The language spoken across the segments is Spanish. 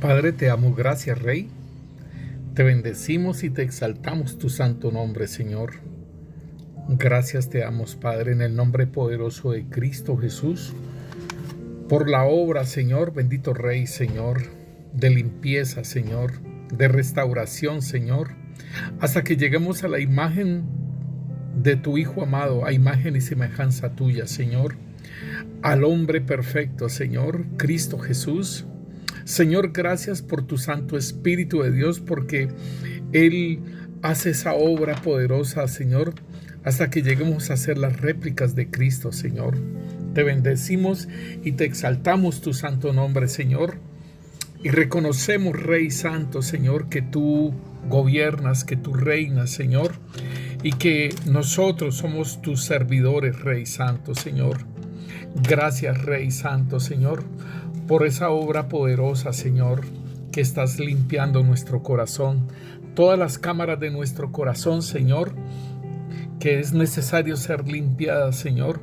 Padre, te amo, gracias, Rey. Te bendecimos y te exaltamos tu santo nombre, Señor. Gracias te damos, Padre, en el nombre poderoso de Cristo Jesús, por la obra, Señor, bendito Rey, Señor, de limpieza, Señor, de restauración, Señor, hasta que lleguemos a la imagen de tu Hijo amado, a imagen y semejanza tuya, Señor, al hombre perfecto, Señor, Cristo Jesús. Señor, gracias por tu Santo Espíritu de Dios, porque Él hace esa obra poderosa, Señor, hasta que lleguemos a ser las réplicas de Cristo, Señor. Te bendecimos y te exaltamos tu santo nombre, Señor, y reconocemos, Rey Santo, Señor, que tú gobiernas, que tú reinas, Señor, y que nosotros somos tus servidores, Rey Santo, Señor. Gracias, Rey Santo, Señor, por esa obra poderosa, Señor, que estás limpiando nuestro corazón, todas las cámaras de nuestro corazón, Señor, que es necesario ser limpiadas, Señor,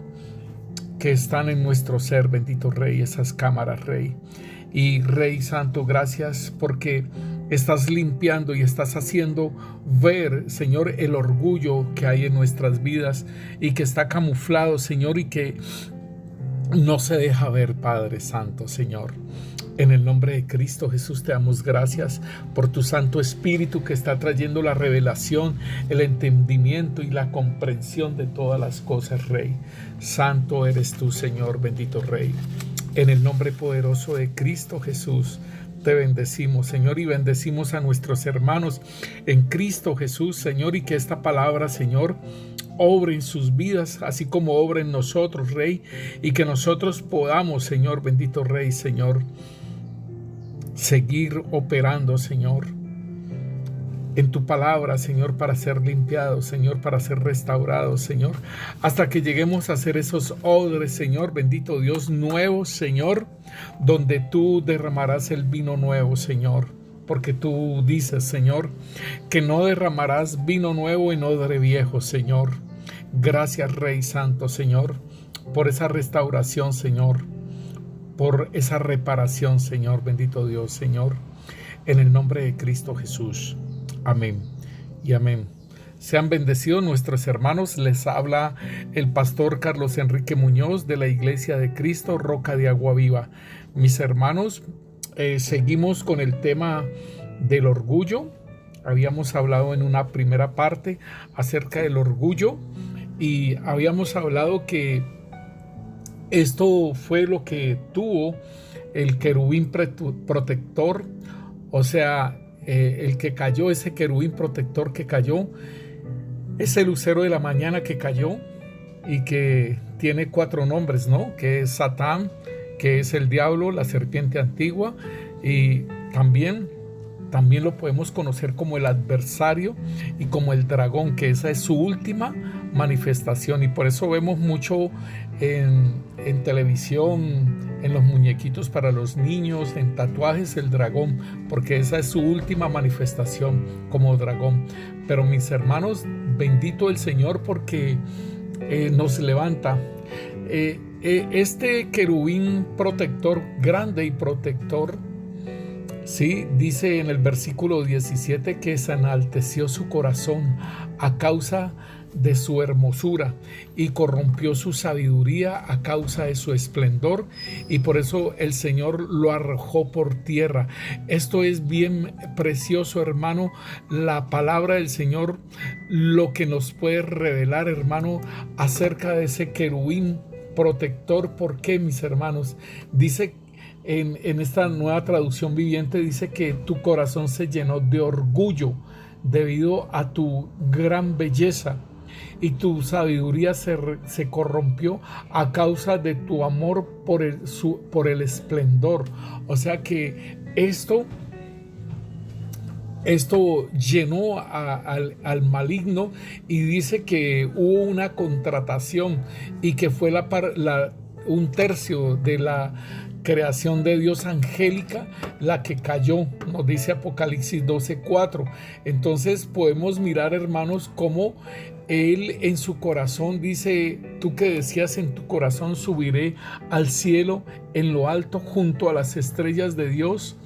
que están en nuestro ser, bendito Rey, esas cámaras, Rey. Y Rey Santo, gracias porque estás limpiando y estás haciendo ver, Señor, el orgullo que hay en nuestras vidas y que está camuflado, Señor, y que no se deja ver, Padre Santo, Señor. En el nombre de Cristo Jesús te damos gracias por tu Santo Espíritu que está trayendo la revelación, el entendimiento y la comprensión de todas las cosas, Rey. Santo eres tú, Señor, bendito Rey. En el nombre poderoso de Cristo Jesús te bendecimos, Señor, y bendecimos a nuestros hermanos en Cristo Jesús, Señor, y que esta palabra, Señor, obre en sus vidas, así como obra en nosotros, Rey, y que nosotros podamos, Señor, bendito Rey, Señor, seguir operando, Señor, en tu palabra, Señor, para ser limpiados, Señor, para ser restaurados, Señor, hasta que lleguemos a ser esos odres, Señor, bendito Dios, nuevos, Señor, donde tú derramarás el vino nuevo, Señor, porque tú dices, Señor, que no derramarás vino nuevo en odre viejo, Señor. Gracias, Rey Santo, Señor, por esa restauración, Señor, por esa reparación, Señor, bendito Dios, Señor, en el nombre de Cristo Jesús. Amén y amén. Sean bendecidos nuestros hermanos. Les habla el pastor Carlos Enrique Muñoz de la Iglesia de Cristo, Roca de Agua Viva. Mis hermanos, seguimos con el tema del orgullo. Habíamos hablado en una primera parte acerca del orgullo y habíamos hablado que esto fue lo que tuvo el querubín protector, o sea, el que cayó, ese querubín protector que cayó, ese lucero de la mañana que cayó y que tiene 4 nombres, ¿no? Que es Satán, que es el diablo, la serpiente antigua, y también lo podemos conocer como el adversario y como el dragón, que esa es su última manifestación. Y por eso vemos mucho en televisión, en los muñequitos para los niños, en tatuajes, el dragón, porque esa es su última manifestación como dragón. Pero mis hermanos, bendito el Señor porque nos levanta. Este querubín protector, grande y protector, sí, dice en el versículo 17 que se enalteció su corazón a causa de su hermosura y corrompió su sabiduría a causa de su esplendor, y por eso el Señor lo arrojó por tierra. Esto es bien precioso, hermano, la palabra del Señor, lo que nos puede revelar, hermano, acerca de ese querubín protector. ¿Por qué, mis hermanos? Dice en esta nueva traducción viviente, dice que tu corazón se llenó de orgullo debido a tu gran belleza, y tu sabiduría se corrompió a causa de tu amor por el esplendor. O sea que esto llenó al maligno, y dice que hubo una contratación y que fue un tercio de la creación de Dios angélica la que cayó, nos dice Apocalipsis 12:4. Entonces podemos mirar, hermanos, cómo él en su corazón dice: tú que decías en tu corazón, subiré al cielo, en lo alto junto a las estrellas de Dios.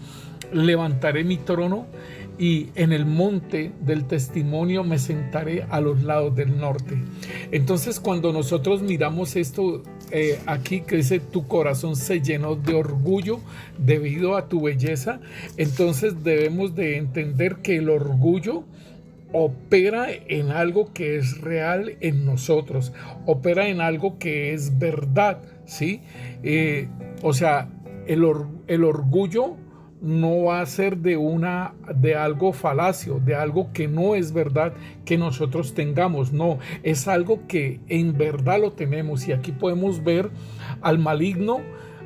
levantaré mi trono y en el monte del testimonio me sentaré a los lados del norte. Entonces, cuando nosotros miramos esto aquí que dice tu corazón se llenó de orgullo debido a tu belleza, entonces debemos de entender que el orgullo opera en algo que es real en nosotros, opera en algo que es verdad, ¿sí? O sea, el orgullo no va a ser de algo falacio, de algo que no es verdad que nosotros tengamos, no, es algo que en verdad lo tenemos. Y aquí podemos ver al maligno,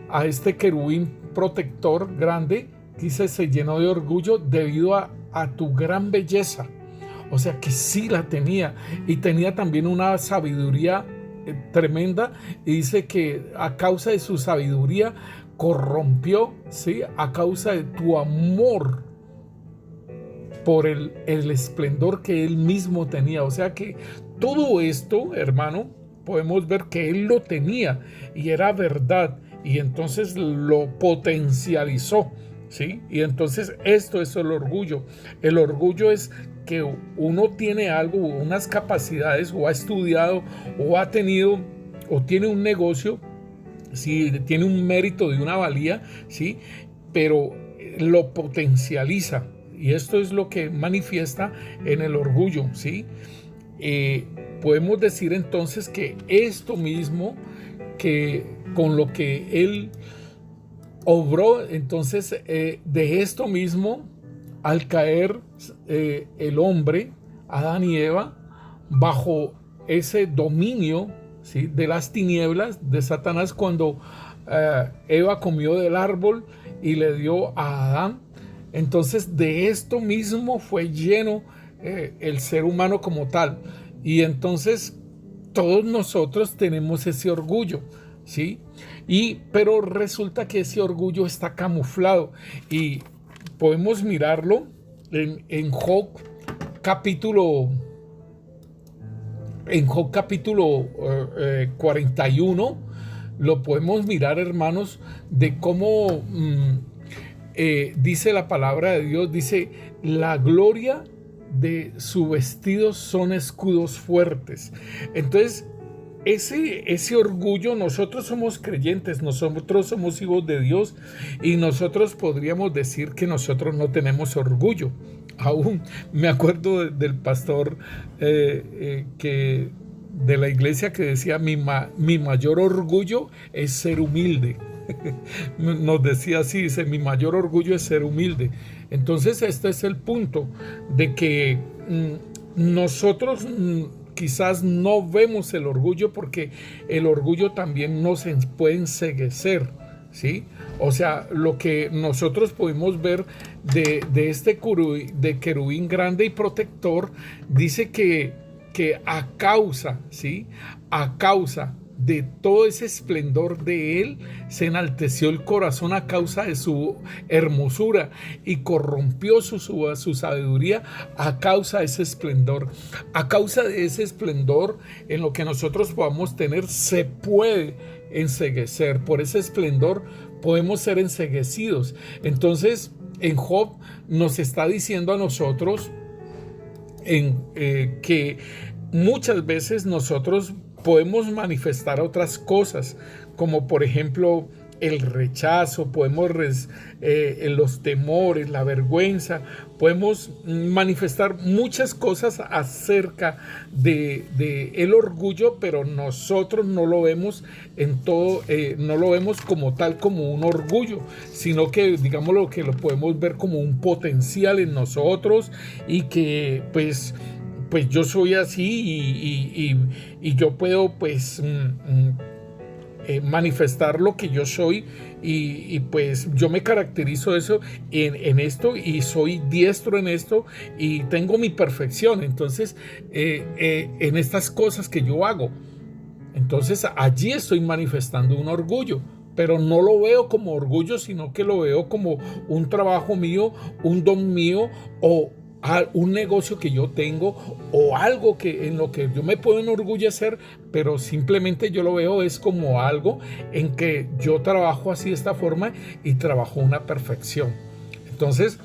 a este querubín protector grande, dice, se llenó de orgullo debido a tu gran belleza. O sea que sí la tenía, y tenía también una sabiduría tremenda, y dice que a causa de su sabiduría corrompió, ¿sí? A causa de tu amor por el esplendor que él mismo tenía. O sea que todo esto, hermano, podemos ver que él lo tenía y era verdad, y entonces lo potencializó, ¿sí? Y entonces esto es el orgullo. El orgullo es que uno tiene algo, unas capacidades, o ha estudiado, o ha tenido, o tiene un negocio, ¿sí? Tiene un mérito de una valía, ¿sí? Pero lo potencializa, y esto es lo que manifiesta en el orgullo, ¿sí? Podemos decir entonces que esto mismo, que con lo que él obró, entonces de esto mismo, al caer el hombre, Adán y Eva, bajo ese dominio, ¿sí? De las tinieblas de Satanás, cuando Eva comió del árbol y le dio a Adán, entonces de esto mismo fue lleno el ser humano como tal. Y entonces todos nosotros tenemos ese orgullo, ¿sí? Pero resulta que ese orgullo está camuflado, y podemos mirarlo en Job capítulo 41. Lo podemos mirar, hermanos, de cómo dice la palabra de Dios, dice, la gloria de su vestido son escudos fuertes. Entonces, ese orgullo, nosotros somos creyentes, nosotros somos hijos de Dios, y nosotros podríamos decir que nosotros no tenemos orgullo. Aún me acuerdo del pastor de la iglesia, que decía, mi mayor orgullo es ser humilde. Nos decía así, dice, mi mayor orgullo es ser humilde. Entonces este es el punto, de que nosotros quizás no vemos el orgullo, porque el orgullo también nos puede enceguecer, ¿sí? O sea, lo que nosotros podemos ver de este querubín grande y protector, dice que a causa, ¿sí? A causa de todo ese esplendor de él, se enalteció el corazón a causa de su hermosura, y corrompió su sabiduría a causa de ese esplendor. A causa de ese esplendor, en lo que nosotros podamos tener, se puede enceguecer. Por ese esplendor podemos ser enceguecidos. Entonces, en Job nos está diciendo a nosotros que muchas veces nosotros podemos manifestar otras cosas, como por ejemplo el rechazo, podemos los temores, la vergüenza, podemos manifestar muchas cosas acerca de el orgullo, pero nosotros no lo vemos no lo vemos como tal, como un orgullo, sino que digamos que lo podemos ver como un potencial en nosotros, y que pues yo soy así, y yo puedo pues manifestar lo que yo soy, y pues yo me caracterizo eso en esto, y soy diestro en esto, y tengo mi perfección, entonces en estas cosas que yo hago. Entonces allí estoy manifestando un orgullo, pero no lo veo como orgullo, sino que lo veo como un trabajo mío, un don mío, o un negocio que yo tengo, o algo en lo que yo me puedo enorgullecer, pero simplemente yo lo veo es como algo en que yo trabajo así de esta forma, y trabajo una perfección. Entonces,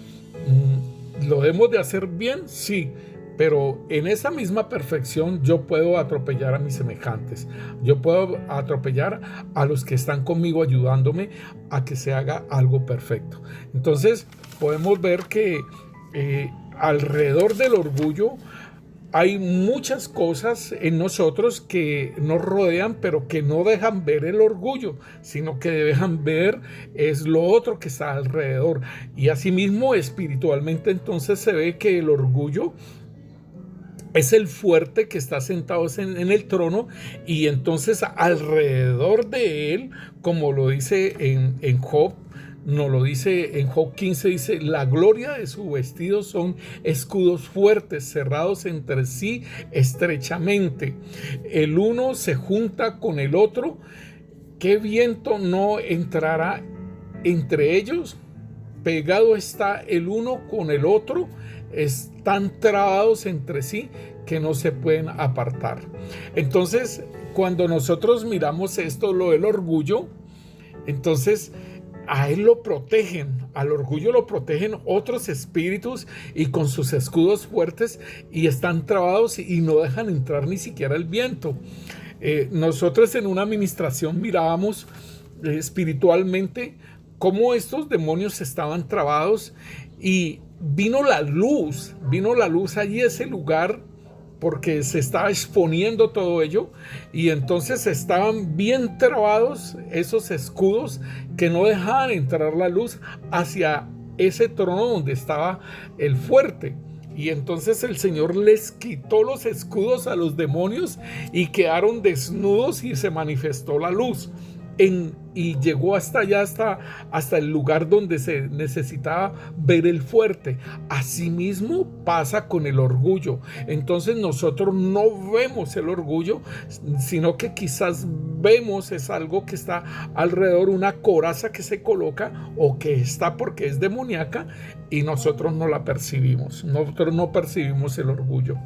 ¿lo debemos de hacer bien? Sí, pero en esa misma perfección yo puedo atropellar a mis semejantes. Yo puedo atropellar a los que están conmigo ayudándome a que se haga algo perfecto. Entonces, podemos ver que alrededor del orgullo hay muchas cosas en nosotros que nos rodean, pero que no dejan ver el orgullo, sino que dejan ver es lo otro que está alrededor. Y asimismo, espiritualmente, entonces se ve que el orgullo es el fuerte que está sentado en el trono, y entonces alrededor de él, como lo dice en Job, nos lo dice en Job 15, dice: la gloria de su vestido son escudos fuertes, cerrados entre sí estrechamente. El uno se junta con el otro. ¿Qué viento no entrará entre ellos? Pegado está el uno con el otro, están trabados entre sí que no se pueden apartar. Entonces, cuando nosotros miramos esto, lo del orgullo, entonces a él lo protegen, al orgullo lo protegen otros espíritus y con sus escudos fuertes, y están trabados y no dejan entrar ni siquiera el viento. Nosotros en una administración mirábamos espiritualmente cómo estos demonios estaban trabados, y vino la luz allí a ese lugar, porque se estaba exponiendo todo ello, y entonces estaban bien trabados esos escudos que no dejaban entrar la luz hacia ese trono donde estaba el fuerte. Y entonces el Señor les quitó los escudos a los demonios y quedaron desnudos, y se manifestó la luz. Y llegó hasta allá, hasta el lugar donde se necesitaba ver el fuerte. Asimismo pasa con el orgullo. Entonces nosotros no vemos el orgullo, sino que quizás vemos es algo que está alrededor, una coraza que se coloca o que está porque es demoníaca, y nosotros no la percibimos. Nosotros no percibimos el orgullo.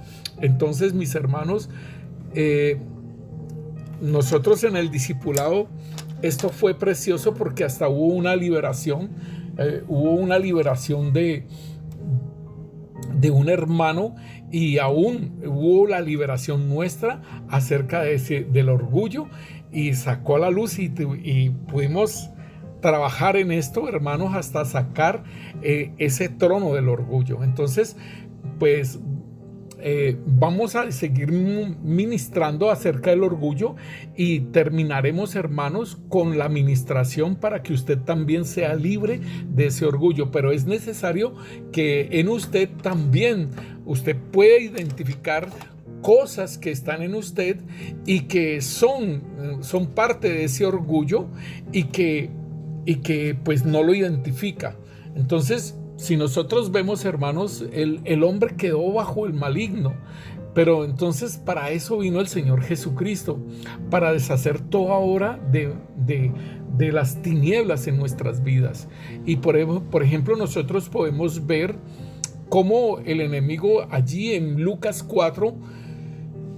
Entonces, mis hermanos, nosotros en el discipulado, esto fue precioso porque hasta hubo una liberación de un hermano, y aún hubo la liberación nuestra acerca del orgullo, y sacó a la luz, y pudimos trabajar en esto, hermanos, hasta sacar ese trono del orgullo. Entonces, pues vamos a seguir ministrando acerca del orgullo, y terminaremos, hermanos, con la ministración para que usted también sea libre de ese orgullo. Pero es necesario que en usted también usted pueda identificar cosas que están en usted y que son parte de ese orgullo, y que pues no lo identifica. Entonces, si nosotros vemos, hermanos, el hombre quedó bajo el maligno, pero entonces para eso vino el Señor Jesucristo, para deshacer toda obra de las tinieblas en nuestras vidas. Y por ejemplo, nosotros podemos ver cómo el enemigo allí en Lucas 4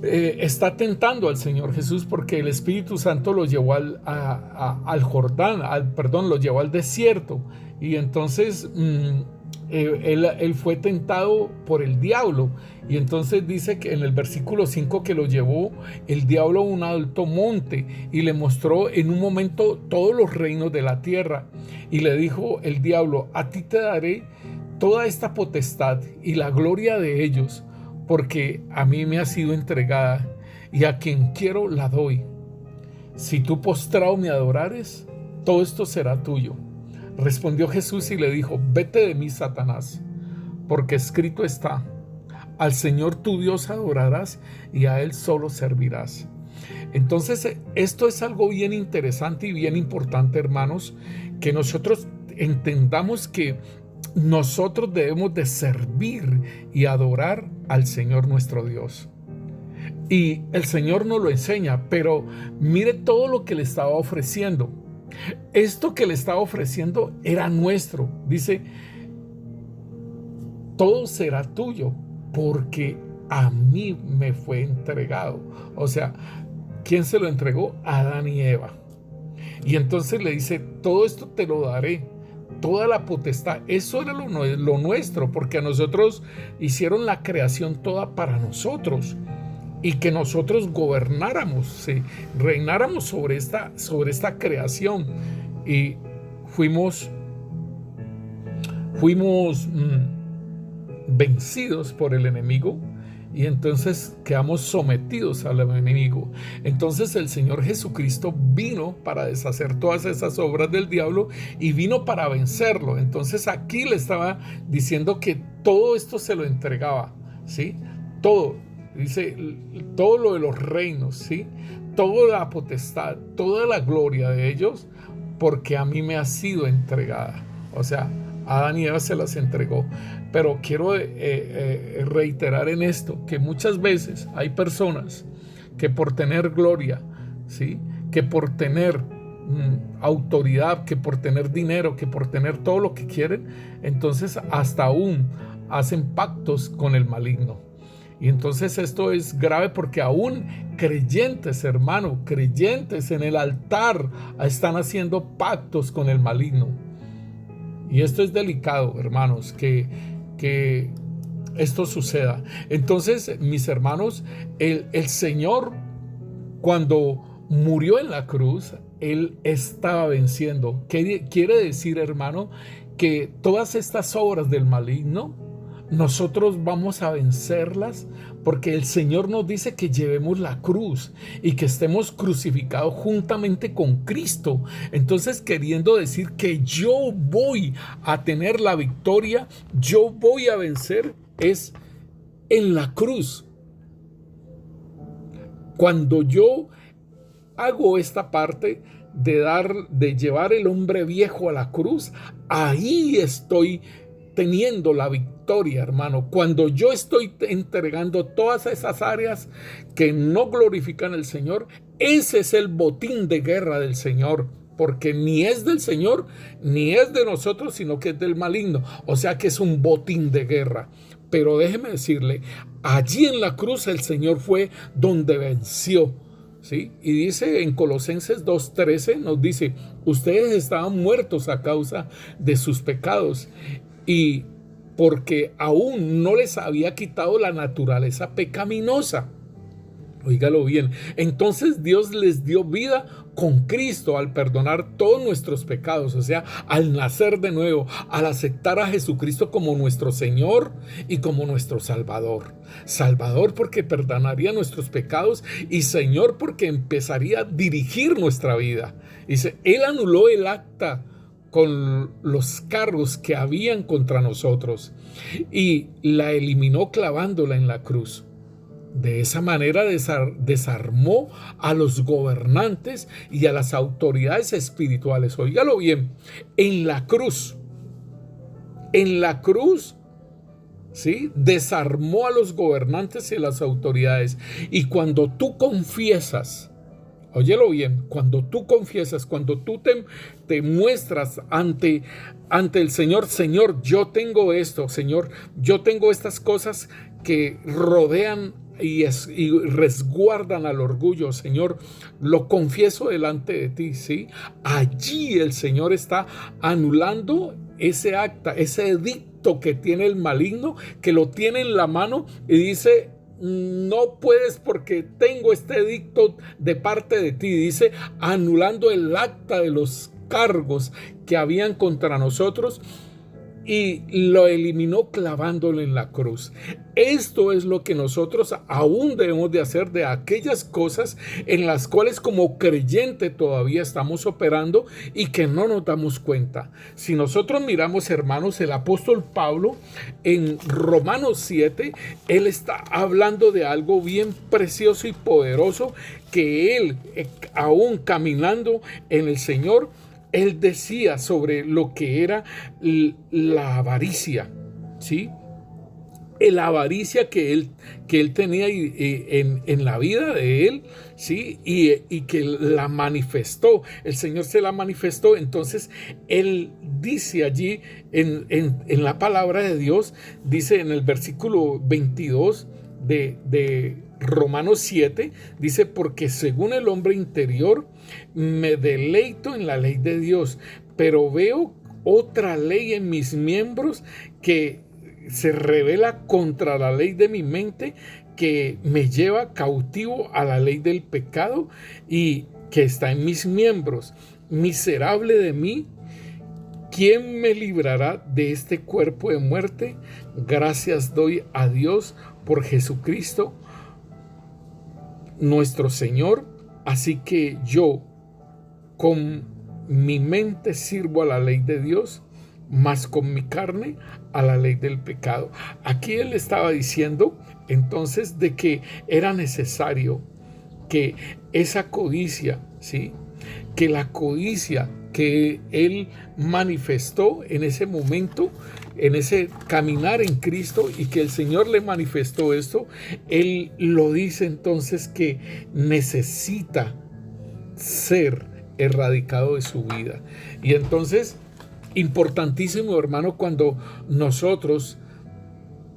está tentando al Señor Jesús, porque el Espíritu Santo lo llevó al Jordán, lo llevó al desierto. Y entonces él fue tentado por el diablo, y entonces dice que en el versículo 5 que lo llevó el diablo a un alto monte y le mostró en un momento todos los reinos de la tierra, y le dijo el diablo: a ti te daré toda esta potestad y la gloria de ellos, porque a mí me ha sido entregada, y a quien quiero la doy. Si tú postrado me adorares, todo esto será tuyo. Respondió Jesús y le dijo: vete de mí, Satanás, porque escrito está: al Señor tu Dios adorarás y a Él solo servirás. Entonces, esto es algo bien interesante y bien importante, hermanos, que nosotros entendamos que nosotros debemos de servir y adorar al Señor nuestro Dios. Y el Señor nos lo enseña, pero mire todo lo que le estaba ofreciendo. Esto que le estaba ofreciendo era nuestro. Dice: todo será tuyo, porque a mí me fue entregado. O sea, ¿quién se lo entregó? Adán y Eva. Y entonces le dice: todo esto te lo daré, toda la potestad. Eso era lo nuestro, porque a nosotros hicieron la creación toda para nosotros y que nosotros gobernáramos, ¿sí? Reináramos sobre esta creación, y fuimos vencidos por el enemigo, y entonces quedamos sometidos al enemigo. Entonces el Señor Jesucristo vino para deshacer todas esas obras del diablo y vino para vencerlo. Entonces aquí le estaba diciendo que todo esto se lo entregaba, ¿sí? Todo, dice, todo lo de los reinos, ¿sí? Toda la potestad, toda la gloria de ellos, porque a mí me ha sido entregada. O sea, a Adán y Eva se las entregó. Pero quiero reiterar en esto que muchas veces hay personas que por tener gloria, ¿sí? Que por tener autoridad, que por tener dinero, que por tener todo lo que quieren, entonces hasta aún hacen pactos con el maligno. Y entonces esto es grave, porque aún creyentes, hermano, creyentes en el altar están haciendo pactos con el maligno. Y esto es delicado, hermanos, que esto suceda. Entonces, mis hermanos, el Señor, cuando murió en la cruz, Él estaba venciendo. ¿Qué quiere decir, hermano? Que todas estas obras del maligno, nosotros vamos a vencerlas, porque el Señor nos dice que llevemos la cruz y que estemos crucificados juntamente con Cristo. Entonces, queriendo decir que yo voy a tener la victoria, yo voy a vencer, es en la cruz. Cuando yo hago esta parte de llevar el hombre viejo a la cruz, ahí estoy teniendo la victoria, hermano. Cuando yo estoy entregando todas esas áreas que no glorifican al Señor, ese es el botín de guerra del Señor, porque ni es del Señor ni es de nosotros, sino que es del maligno. O sea que es un botín de guerra. Pero déjeme decirle, allí en la cruz el Señor fue donde venció, ¿sí? Y dice en Colosenses 2:13, nos dice: ustedes estaban muertos a causa de sus pecados, y porque aún no les había quitado la naturaleza pecaminosa. Óigalo bien. Entonces Dios les dio vida con Cristo al perdonar todos nuestros pecados, o sea, al nacer de nuevo, al aceptar a Jesucristo como nuestro Señor y como nuestro Salvador. Salvador porque perdonaría nuestros pecados, y Señor porque empezaría a dirigir nuestra vida. Dice, Él anuló el acta con los cargos que habían contra nosotros y la eliminó clavándola en la cruz. De esa manera desarmó a los gobernantes y a las autoridades espirituales. Óigalo bien, en la cruz, ¿sí? Desarmó a los gobernantes y a las autoridades. Y cuando tú confiesas, óyelo bien, cuando tú confiesas, cuando tú te muestras ante el Señor: Señor, yo tengo esto, Señor, yo tengo estas cosas que rodean y resguardan al orgullo, Señor, lo confieso delante de ti, ¿sí? Allí el Señor está anulando ese acta, ese edicto que tiene el maligno, que lo tiene en la mano y dice: no puedes porque tengo este edicto de parte de ti. Dice, anulando el acta de los cargos que habían contra nosotros, y lo eliminó clavándolo en la cruz. Esto es lo que nosotros aún debemos de hacer, de aquellas cosas en las cuales como creyente todavía estamos operando y que no nos damos cuenta. Si nosotros miramos, hermanos, el apóstol Pablo en Romanos 7, él está hablando de algo bien precioso y poderoso, que él, aún caminando en el Señor, él decía sobre lo que era la avaricia, ¿sí? La avaricia que él tenía en la vida de él, ¿sí? Y que la manifestó, el Señor se la manifestó. Entonces él dice allí en la palabra de Dios, dice en el versículo 22 de Romanos 7, dice: porque según el hombre interior me deleito en la ley de Dios, pero veo otra ley en mis miembros que se revela contra la ley de mi mente, que me lleva cautivo a la ley del pecado y que está en mis miembros. Miserable de mí, ¿quién me librará de este cuerpo de muerte? Gracias doy a Dios por Jesucristo, nuestro Señor. Así que yo, con mi mente sirvo a la ley de Dios, mas con mi carne a la ley del pecado. Aquí él estaba diciendo entonces de que era necesario que esa codicia, ¿sí?, que la codicia que él manifestó en ese momento, en ese caminar en Cristo, y que el Señor le manifestó esto, él lo dice entonces que necesita ser erradicado de su vida. Y entonces, importantísimo, hermano, cuando nosotros,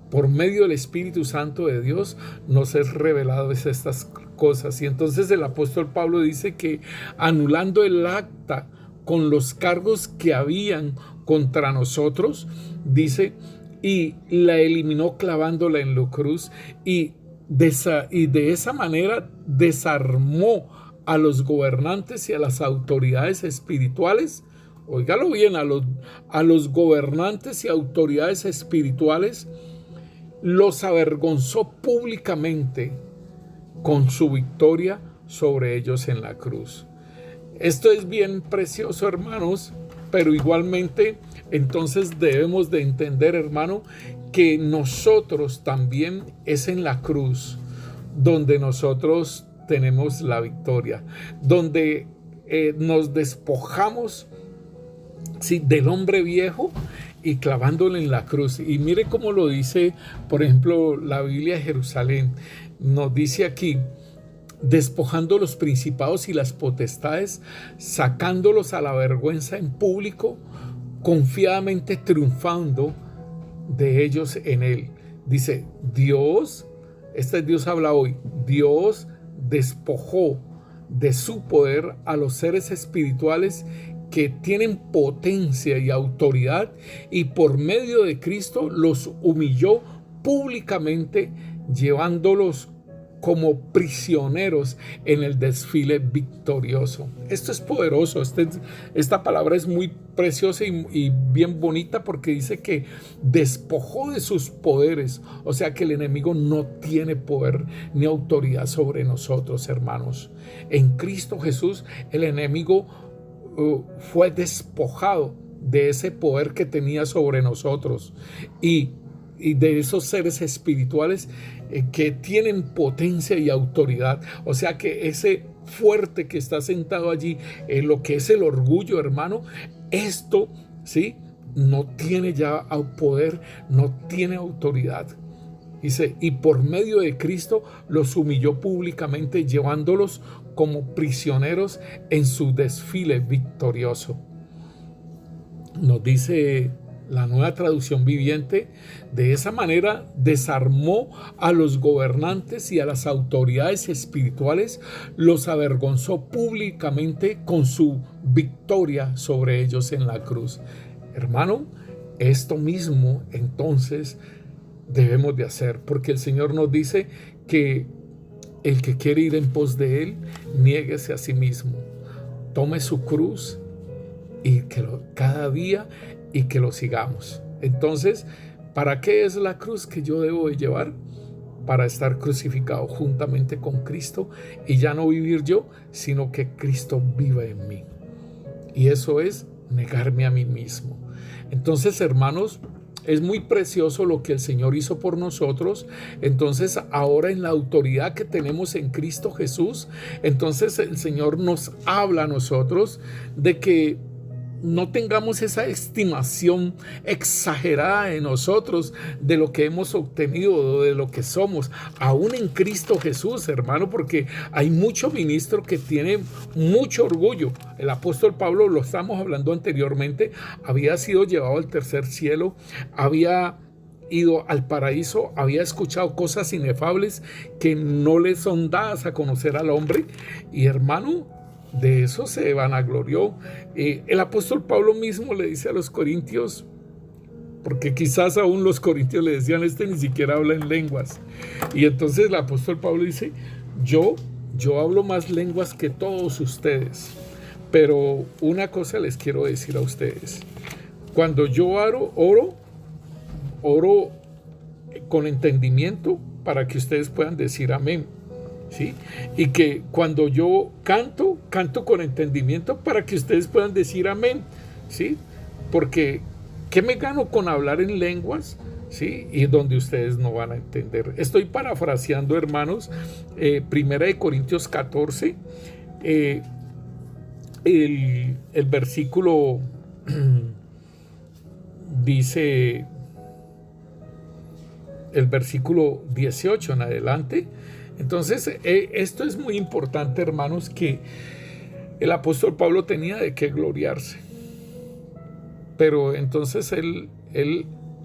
por medio del Espíritu Santo de Dios, nos es revelado estas cosas. Y entonces el apóstol Pablo dice que anulando el acta con los cargos que habían contra nosotros, dice, y la eliminó clavándola en la cruz, y de esa manera desarmó a los gobernantes y a las autoridades espirituales. Óigalo bien, a los gobernantes y autoridades espirituales los avergonzó públicamente con su victoria sobre ellos en la cruz. Esto es bien precioso, hermanos, pero igualmente entonces debemos de entender, hermano, que nosotros también es en la cruz donde nosotros tenemos la victoria, donde nos despojamos, sí, del hombre viejo y clavándole en la cruz. Y mire cómo lo dice, por ejemplo, la Biblia de Jerusalén. Nos dice aquí, despojando los principados y las potestades, sacándolos a la vergüenza en público, confiadamente triunfando de ellos en él. Dice, Dios, Dios habla hoy, Dios despojó de su poder a los seres espirituales que tienen potencia y autoridad, y por medio de Cristo los humilló públicamente, llevándolos como prisioneros en el desfile victorioso. Esto es poderoso. Esta palabra es muy preciosa y bien bonita, porque dice que despojó de sus poderes. O sea que el enemigo no tiene poder ni autoridad sobre nosotros, hermanos. En Cristo Jesús el enemigo fue despojado de ese poder que tenía sobre nosotros y de esos seres espirituales que tienen potencia y autoridad. O sea que ese fuerte que está sentado allí, lo que es el orgullo, hermano, esto, ¿sí?, no tiene ya poder, no tiene autoridad. Dice, y por medio de Cristo los humilló públicamente, llevándolos como prisioneros en su desfile victorioso. Nos dice la Nueva Traducción Viviente, de esa manera desarmó a los gobernantes y a las autoridades espirituales, los avergonzó públicamente con su victoria sobre ellos en la cruz. Hermano, esto mismo entonces debemos de hacer, porque el Señor nos dice que el que quiere ir en pos de Él, niéguese a sí mismo, tome su cruz y cada día, y que lo sigamos. Entonces, ¿para qué es la cruz que yo debo de llevar? Para estar crucificado juntamente con Cristo, y ya no vivir yo, sino que Cristo viva en mí. Y eso es negarme a mí mismo. Entonces, hermanos, es muy precioso lo que el Señor hizo por nosotros. Entonces, ahora en la autoridad que tenemos en Cristo Jesús, entonces el Señor nos habla a nosotros de que no tengamos esa estimación exagerada de nosotros, de lo que hemos obtenido, de lo que somos, aún en Cristo Jesús, hermano, porque hay mucho ministro que tiene mucho orgullo. El apóstol Pablo, lo estamos hablando anteriormente, había sido llevado al tercer cielo, había ido al paraíso, había escuchado cosas inefables que no le son dadas a conocer al hombre. Y hermano, de eso se vanaglorió. El apóstol Pablo mismo le dice a los corintios, porque quizás aún los corintios le decían, este ni siquiera habla en lenguas. Y entonces el apóstol Pablo dice, yo hablo más lenguas que todos ustedes, pero una cosa les quiero decir a ustedes. Cuando yo oro con entendimiento para que ustedes puedan decir amén, ¿sí? Y que cuando yo canto con entendimiento para que ustedes puedan decir amén, ¿sí? Porque ¿qué me gano con hablar en lenguas? ¿Sí? Y donde ustedes no van a entender. Estoy parafraseando, hermanos, 1 Corintios 14, el versículo dice, el versículo 18 en adelante. Entonces, esto es muy importante, hermanos, que el apóstol Pablo tenía de qué gloriarse. Pero entonces él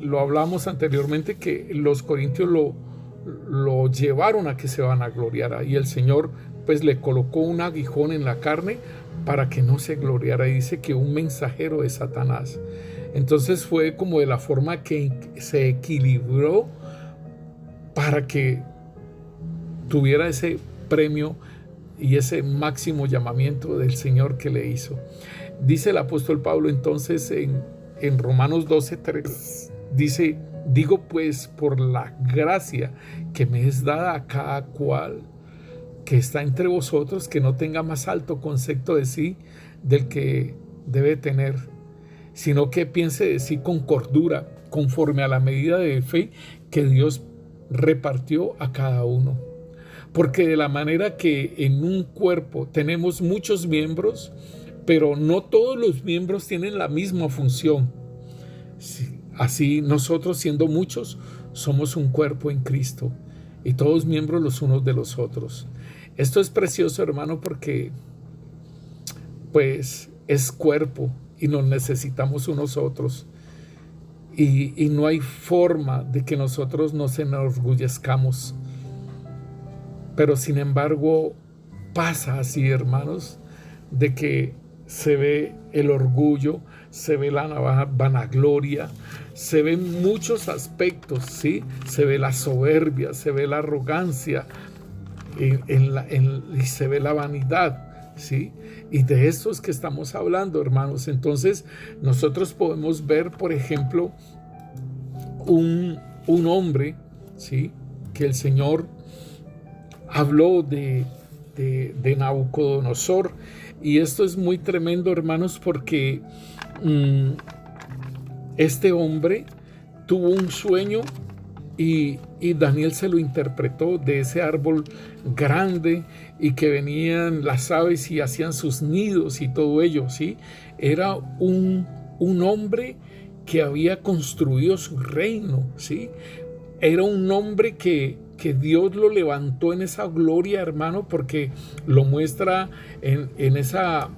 lo hablamos anteriormente, que los corintios lo llevaron a que se vanagloriara, y el Señor pues le colocó un aguijón en la carne para que no se gloriara, y dice que un mensajero de Satanás. Entonces fue como de la forma que se equilibró para que tuviera ese premio y ese máximo llamamiento del Señor que le hizo. Dice el apóstol Pablo entonces en Romanos 12:3, dice, digo pues por la gracia que me es dada a cada cual que está entre vosotros, que no tenga más alto concepto de sí del que debe tener, sino que piense de sí con cordura, conforme a la medida de fe que Dios repartió a cada uno. Porque de la manera que en un cuerpo tenemos muchos miembros, pero no todos los miembros tienen la misma función. Así nosotros, siendo muchos, somos un cuerpo en Cristo, y todos miembros los unos de los otros. Esto es precioso, hermano, porque pues es cuerpo y nos necesitamos unos otros. Y no hay forma de que nosotros nos enorgullezcamos. Pero sin embargo pasa así, hermanos, de que se ve el orgullo, se ve la vanagloria, se ven muchos aspectos, ¿sí? Se ve la soberbia, se ve la arrogancia, y se ve la vanidad, ¿sí? Y de esto es que estamos hablando, hermanos. Entonces nosotros podemos ver, por ejemplo, un hombre, ¿sí? Que el Señor habló de Nabucodonosor, y esto es muy tremendo, hermanos, porque este hombre tuvo un sueño y Daniel se lo interpretó de ese árbol grande, y que venían las aves y hacían sus nidos y todo ello, ¿sí? Era un hombre que había construido su reino, ¿sí? Era un hombre que Dios lo levantó en esa gloria, hermano, porque lo muestra en esa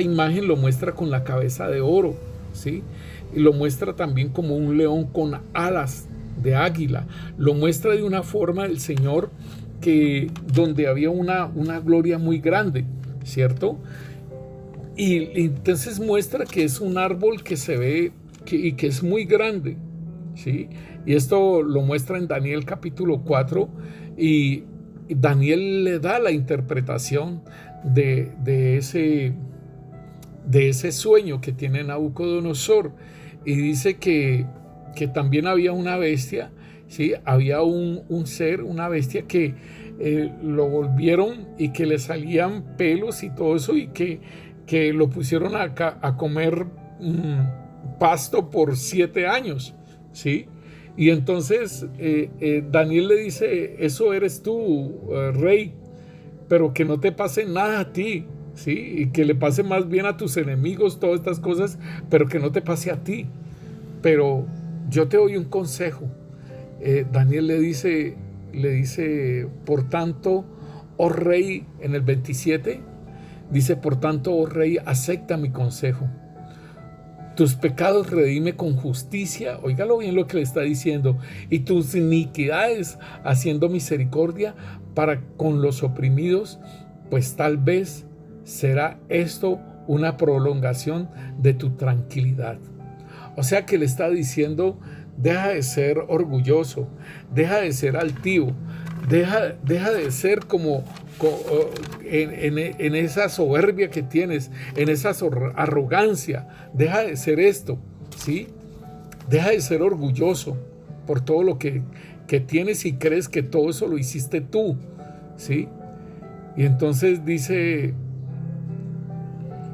imagen, lo muestra con la cabeza de oro, ¿sí? Y lo muestra también como un león con alas de águila. Lo muestra de una forma del Señor donde había una gloria muy grande, ¿cierto? Y entonces muestra que es un árbol que se ve y que es muy grande, ¿sí? Y esto lo muestra en Daniel capítulo 4, y Daniel le da la interpretación de ese sueño que tiene Nabucodonosor, y dice que también había una bestia, ¿sí? Había un ser, una bestia que lo volvieron, y que le salían pelos y todo eso, y que lo pusieron a comer pasto por 7 años, ¿sí? Y entonces Daniel le dice, eso eres tú, rey, pero que no te pase nada a ti, ¿sí? Y que le pase más bien a tus enemigos todas estas cosas, pero que no te pase a ti. Pero yo te doy un consejo. Daniel le dice, por tanto, oh rey, en el 27, dice, por tanto, oh rey, acepta mi consejo. Tus pecados redime con justicia, óigalo bien lo que le está diciendo, y tus iniquidades haciendo misericordia para con los oprimidos, pues tal vez será esto una prolongación de tu tranquilidad. O sea que le está diciendo, deja de ser orgulloso, deja de ser altivo, deja de ser como en esa soberbia que tienes, en esa arrogancia. Deja de ser esto, ¿sí? Deja de ser orgulloso por todo lo que tienes y crees que todo eso lo hiciste tú, ¿sí? Y entonces dice,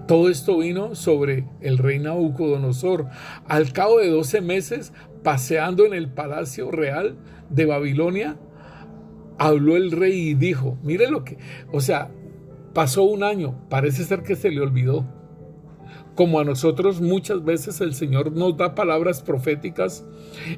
todo esto vino sobre el rey Nabucodonosor. Al cabo de 12 meses, paseando en el palacio real de Babilonia, habló el rey y dijo, mire lo que, o sea, pasó un año, parece ser que se le olvidó. Como a nosotros muchas veces el Señor nos da palabras proféticas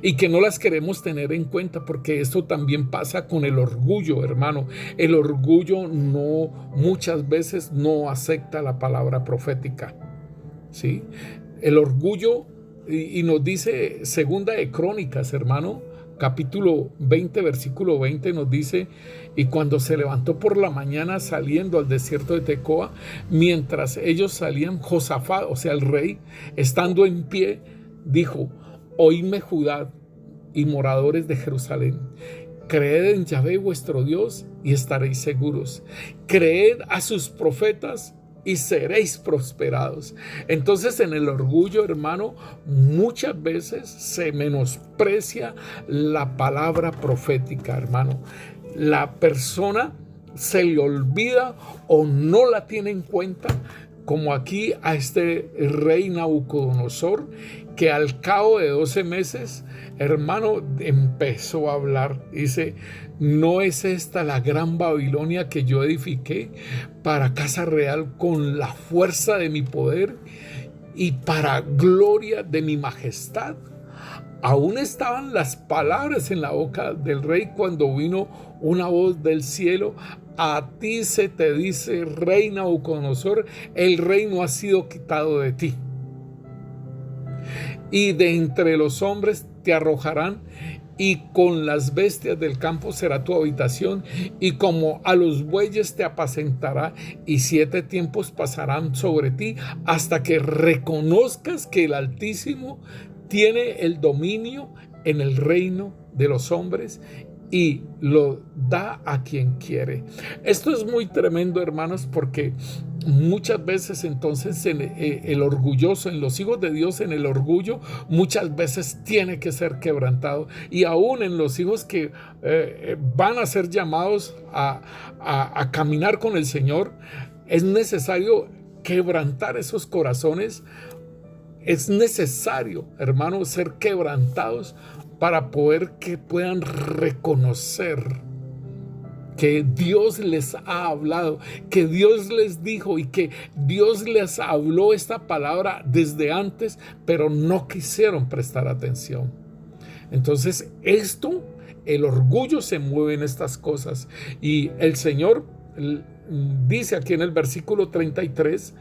y que no las queremos tener en cuenta, porque esto también pasa con el orgullo, hermano. El orgullo muchas veces no acepta la palabra profética, ¿sí? El orgullo, y nos dice Segunda de Crónicas, hermano, capítulo 20, versículo 20 nos dice, y cuando se levantó por la mañana saliendo al desierto de Tecoa, mientras ellos salían, Josafat, o sea el rey, estando en pie, dijo, oídme Judá y moradores de Jerusalén, creed en Yahvé vuestro Dios y estaréis seguros, creed a sus profetas y seréis prosperados. Entonces, en el orgullo, hermano, muchas veces se menosprecia la palabra profética, hermano. La persona se le olvida o no la tiene en cuenta, como aquí a este rey Nabucodonosor, que al cabo de 12 meses, hermano, empezó a hablar. Dice, ¿no es esta la gran Babilonia que yo edifiqué para casa real con la fuerza de mi poder y para gloria de mi majestad? Aún estaban las palabras en la boca del rey cuando vino una voz del cielo. A ti se te dice, rey Nabucodonosor, el reino ha sido quitado de ti. Y de entre los hombres te arrojarán, y con las bestias del campo será tu habitación, y como a los bueyes te apacentará, y 7 tiempos pasarán sobre ti, hasta que reconozcas que el Altísimo tiene el dominio en el reino de los hombres y lo da a quien quiere. Esto es muy tremendo, hermanos, porque muchas veces entonces el orgulloso, en los hijos de Dios, en el orgullo, muchas veces tiene que ser quebrantado. Y aún en los hijos que van a ser llamados a caminar con el Señor, es necesario quebrantar esos corazones. Es necesario, hermanos, ser quebrantados para que puedan reconocer que Dios les ha hablado, que Dios les dijo y que Dios les habló esta palabra desde antes, pero no quisieron prestar atención. Entonces el orgullo se mueve en estas cosas, y el Señor dice aquí en el versículo 33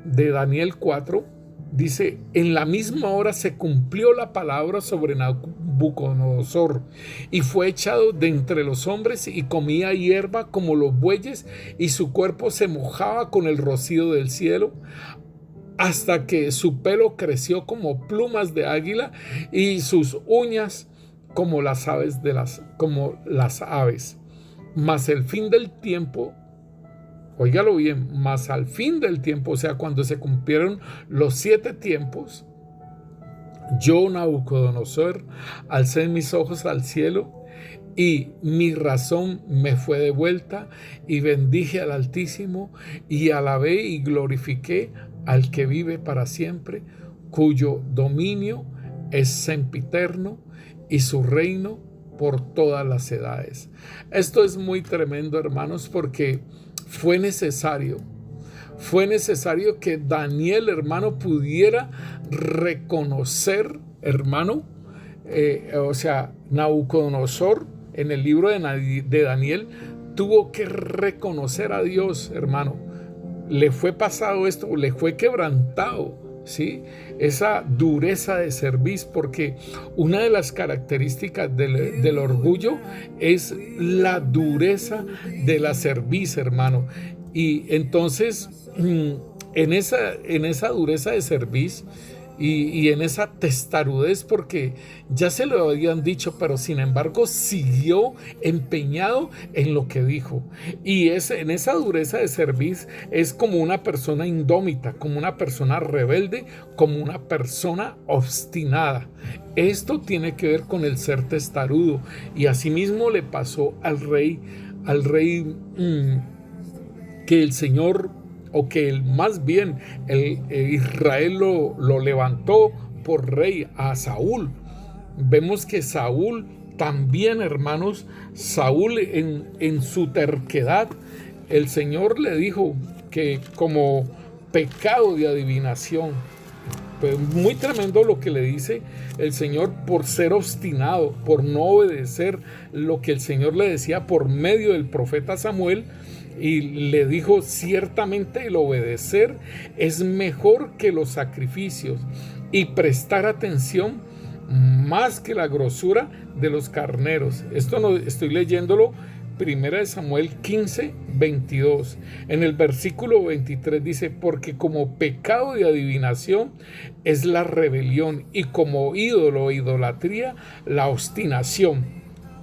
de Daniel 4, dice, en la misma hora se cumplió la palabra sobre Nabucodonosor, y fue echado de entre los hombres y comía hierba como los bueyes, y su cuerpo se mojaba con el rocío del cielo, hasta que su pelo creció como plumas de águila y sus uñas como las aves Mas el fin del tiempo, óigalo bien, mas al fin del tiempo, o sea, cuando se cumplieron los 7 tiempos, yo, Nabucodonosor, alcé mis ojos al cielo, y mi razón me fue devuelta, y bendije al Altísimo, y alabé y glorifiqué al que vive para siempre, cuyo dominio es sempiterno, y su reino por todas las edades. Esto es muy tremendo, hermanos, porque fue necesario que Daniel, hermano, pudiera reconocer, hermano, o sea, Nabucodonosor, en el libro de Daniel, tuvo que reconocer a Dios, hermano. Le fue pasado esto, le fue quebrantado, ¿sí? Esa dureza de cerviz, porque una de las características del orgullo es la dureza de la cerviz, hermano. Y entonces, en esa dureza de cerviz y en esa testarudez, porque ya se lo habían dicho, pero sin embargo siguió empeñado en lo que dijo. Y en esa dureza de cerviz es como una persona indómita, como una persona rebelde, como una persona obstinada. Esto tiene que ver con el ser testarudo, y asimismo le pasó al rey que el Señor, o que más bien Israel lo levantó por rey, a Saúl. Vemos que Saúl también, hermanos, Saúl en su terquedad, el Señor le dijo que como pecado de adivinación. Pues muy tremendo lo que le dice el Señor por ser obstinado, por no obedecer lo que el Señor le decía por medio del profeta Samuel. Y le dijo: ciertamente el obedecer es mejor que los sacrificios, y prestar atención más que la grosura de los carneros. Esto no estoy leyéndolo, 1 Samuel 15, 22. En el versículo 23 dice: porque como pecado de adivinación es la rebelión, y como ídolo o idolatría la obstinación.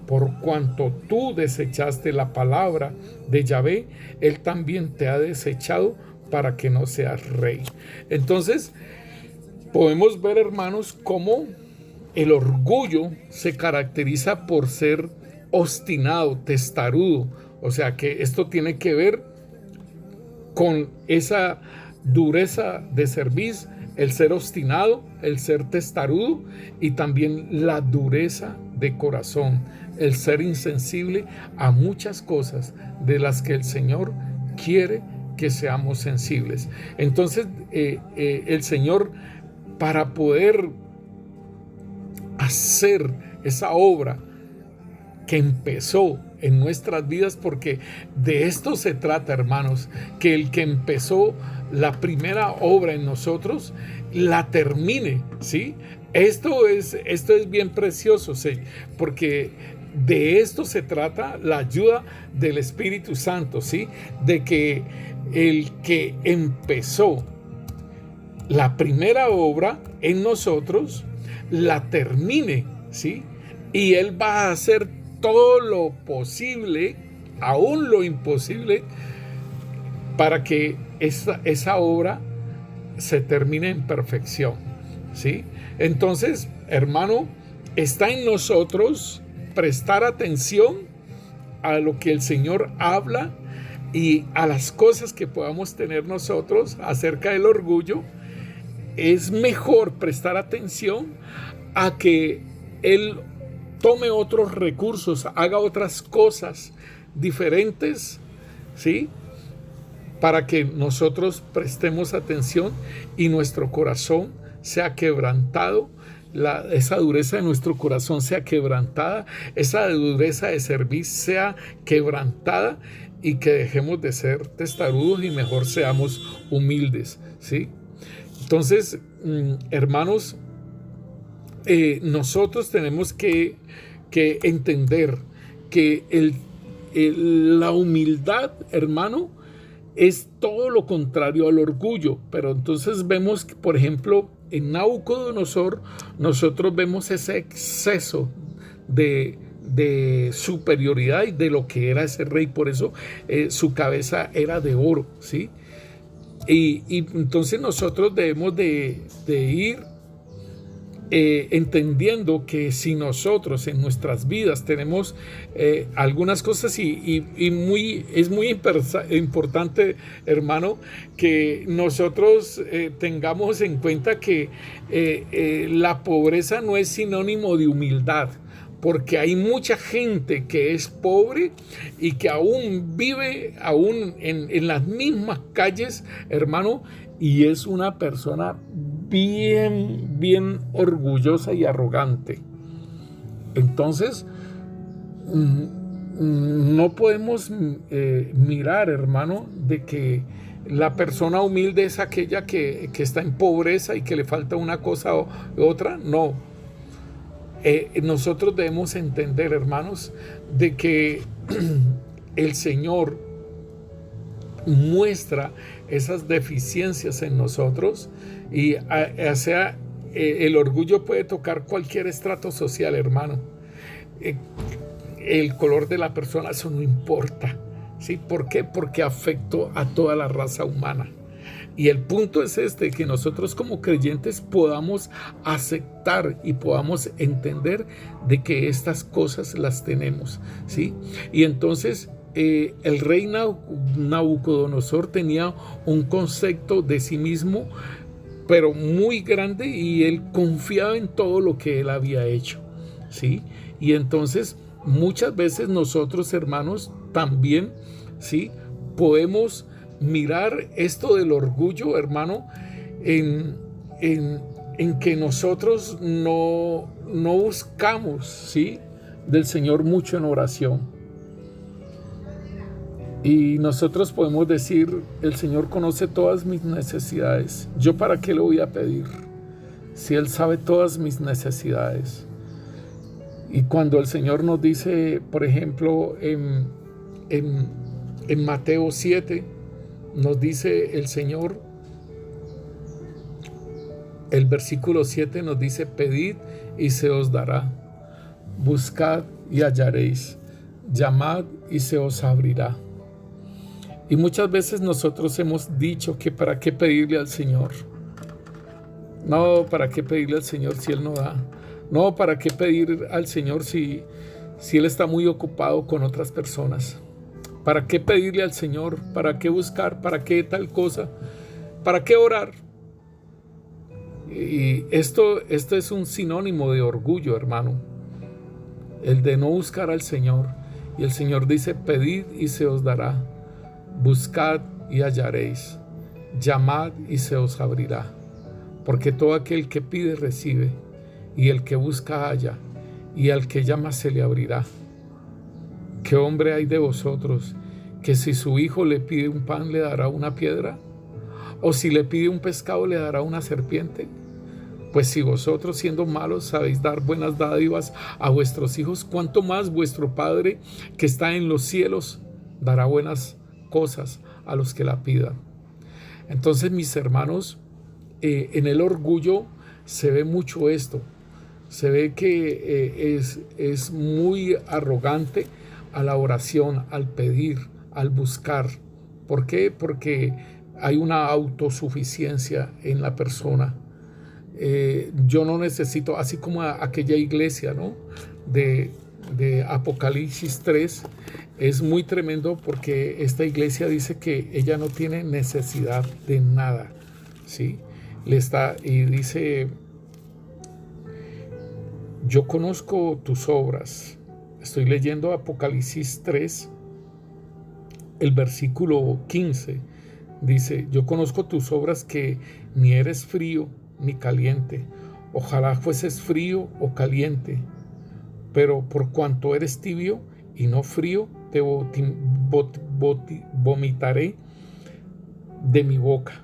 Por cuanto tú desechaste la palabra de Yahvé, él también te ha desechado para que no seas rey. Entonces, podemos ver, hermanos, cómo el orgullo se caracteriza por ser obstinado, testarudo. O sea que esto tiene que ver con esa dureza de cerviz, el ser obstinado, el ser testarudo, y también la dureza de corazón, el ser insensible a muchas cosas de las que el Señor quiere que seamos sensibles. Entonces el Señor, para poder hacer esa obra que empezó en nuestras vidas, porque de esto se trata, hermanos, que el que empezó la primera obra en nosotros la termine, ¿sí? Esto es bien precioso, ¿sí? Porque de esto se trata la ayuda del Espíritu Santo, ¿sí? De que el que empezó la primera obra en nosotros la termine, ¿sí? Y Él va a hacer todo lo posible, aún lo imposible, para que esa obra se termine en perfección, ¿sí? Entonces, hermano, está en nosotros prestar atención a lo que el Señor habla y a las cosas que podamos tener nosotros acerca del orgullo. Es mejor prestar atención a que Él tome otros recursos, haga otras cosas diferentes, ¿sí? Para que nosotros prestemos atención y nuestro corazón sea quebrantado, esa dureza de nuestro corazón sea quebrantada, esa dureza de cerviz sea quebrantada, y que dejemos de ser testarudos y mejor seamos humildes, ¿sí? Entonces, hermanos, nosotros tenemos que entender que la humildad, hermano, es todo lo contrario al orgullo. Pero entonces vemos que, por ejemplo, en Nabucodonosor, nosotros vemos ese exceso de superioridad y de lo que era ese rey. Por eso su cabeza era de oro, ¿sí? Y entonces nosotros debemos de ir entendiendo que si nosotros en nuestras vidas tenemos algunas cosas, es muy importante, hermano, que nosotros tengamos en cuenta que la pobreza no es sinónimo de humildad, porque hay mucha gente que es pobre y que aún vive en las mismas calles, hermano, y es una persona bien orgullosa y arrogante. Entonces, no podemos mirar, hermano, de que la persona humilde es aquella que está en pobreza y que le falta una cosa u otra. No. Nosotros debemos entender, hermanos, de que el Señor muestra esas deficiencias en nosotros y el orgullo puede tocar cualquier estrato social, hermano. El color de la persona, eso no importa, ¿sí? ¿Por qué? Porque afectó a toda la raza humana. Y el punto es que nosotros como creyentes podamos aceptar y podamos entender de que estas cosas las tenemos, ¿sí? Y entonces el rey Nabucodonosor tenía un concepto de sí mismo, pero muy grande, y él confiaba en todo lo que él había hecho, ¿sí? Y entonces muchas veces nosotros, hermanos, también, ¿sí?, podemos mirar esto del orgullo, hermano, en que nosotros no buscamos, ¿sí?, del Señor mucho en oración. Y nosotros podemos decir, el Señor conoce todas mis necesidades. ¿Yo para qué le voy a pedir si Él sabe todas mis necesidades? Y cuando el Señor nos dice, por ejemplo, en Mateo 7, nos dice el Señor, el versículo 7 nos dice: pedid y se os dará, buscad y hallaréis, llamad y se os abrirá. Y muchas veces nosotros hemos dicho que para qué pedirle al Señor. No, ¿para qué pedirle al Señor si Él no da? No, ¿para qué pedir al Señor si Él está muy ocupado con otras personas? ¿Para qué pedirle al Señor? ¿Para qué buscar? ¿Para qué tal cosa? ¿Para qué orar? Y esto es un sinónimo de orgullo, hermano. El de no buscar al Señor. Y el Señor dice: pedid y se os dará. Buscad y hallaréis. Llamad y se os abrirá. Porque todo aquel que pide recibe, y el que busca halla, y al que llama se le abrirá. ¿Qué hombre hay de vosotros que si su hijo le pide un pan le dará una piedra? ¿O si le pide un pescado le dará una serpiente? Pues si vosotros, siendo malos, sabéis dar buenas dádivas a vuestros hijos, ¿cuánto más vuestro Padre que está en los cielos dará buenas cosas a los que la pidan? Entonces, mis hermanos, en el orgullo se ve mucho esto. Se ve que es muy arrogante a la oración, al pedir, al buscar. ¿Por qué? Porque hay una autosuficiencia en la persona. Yo no necesito, así como aquella iglesia, ¿no?, de Apocalipsis 3, es muy tremendo, porque esta iglesia dice que ella no tiene necesidad de nada, ¿sí? Y dice: yo conozco tus obras. Estoy leyendo Apocalipsis 3, el versículo 15. Dice: yo conozco tus obras, que ni eres frío ni caliente. Ojalá fueses frío o caliente. Pero por cuanto eres tibio y no frío, te vomitaré de mi boca.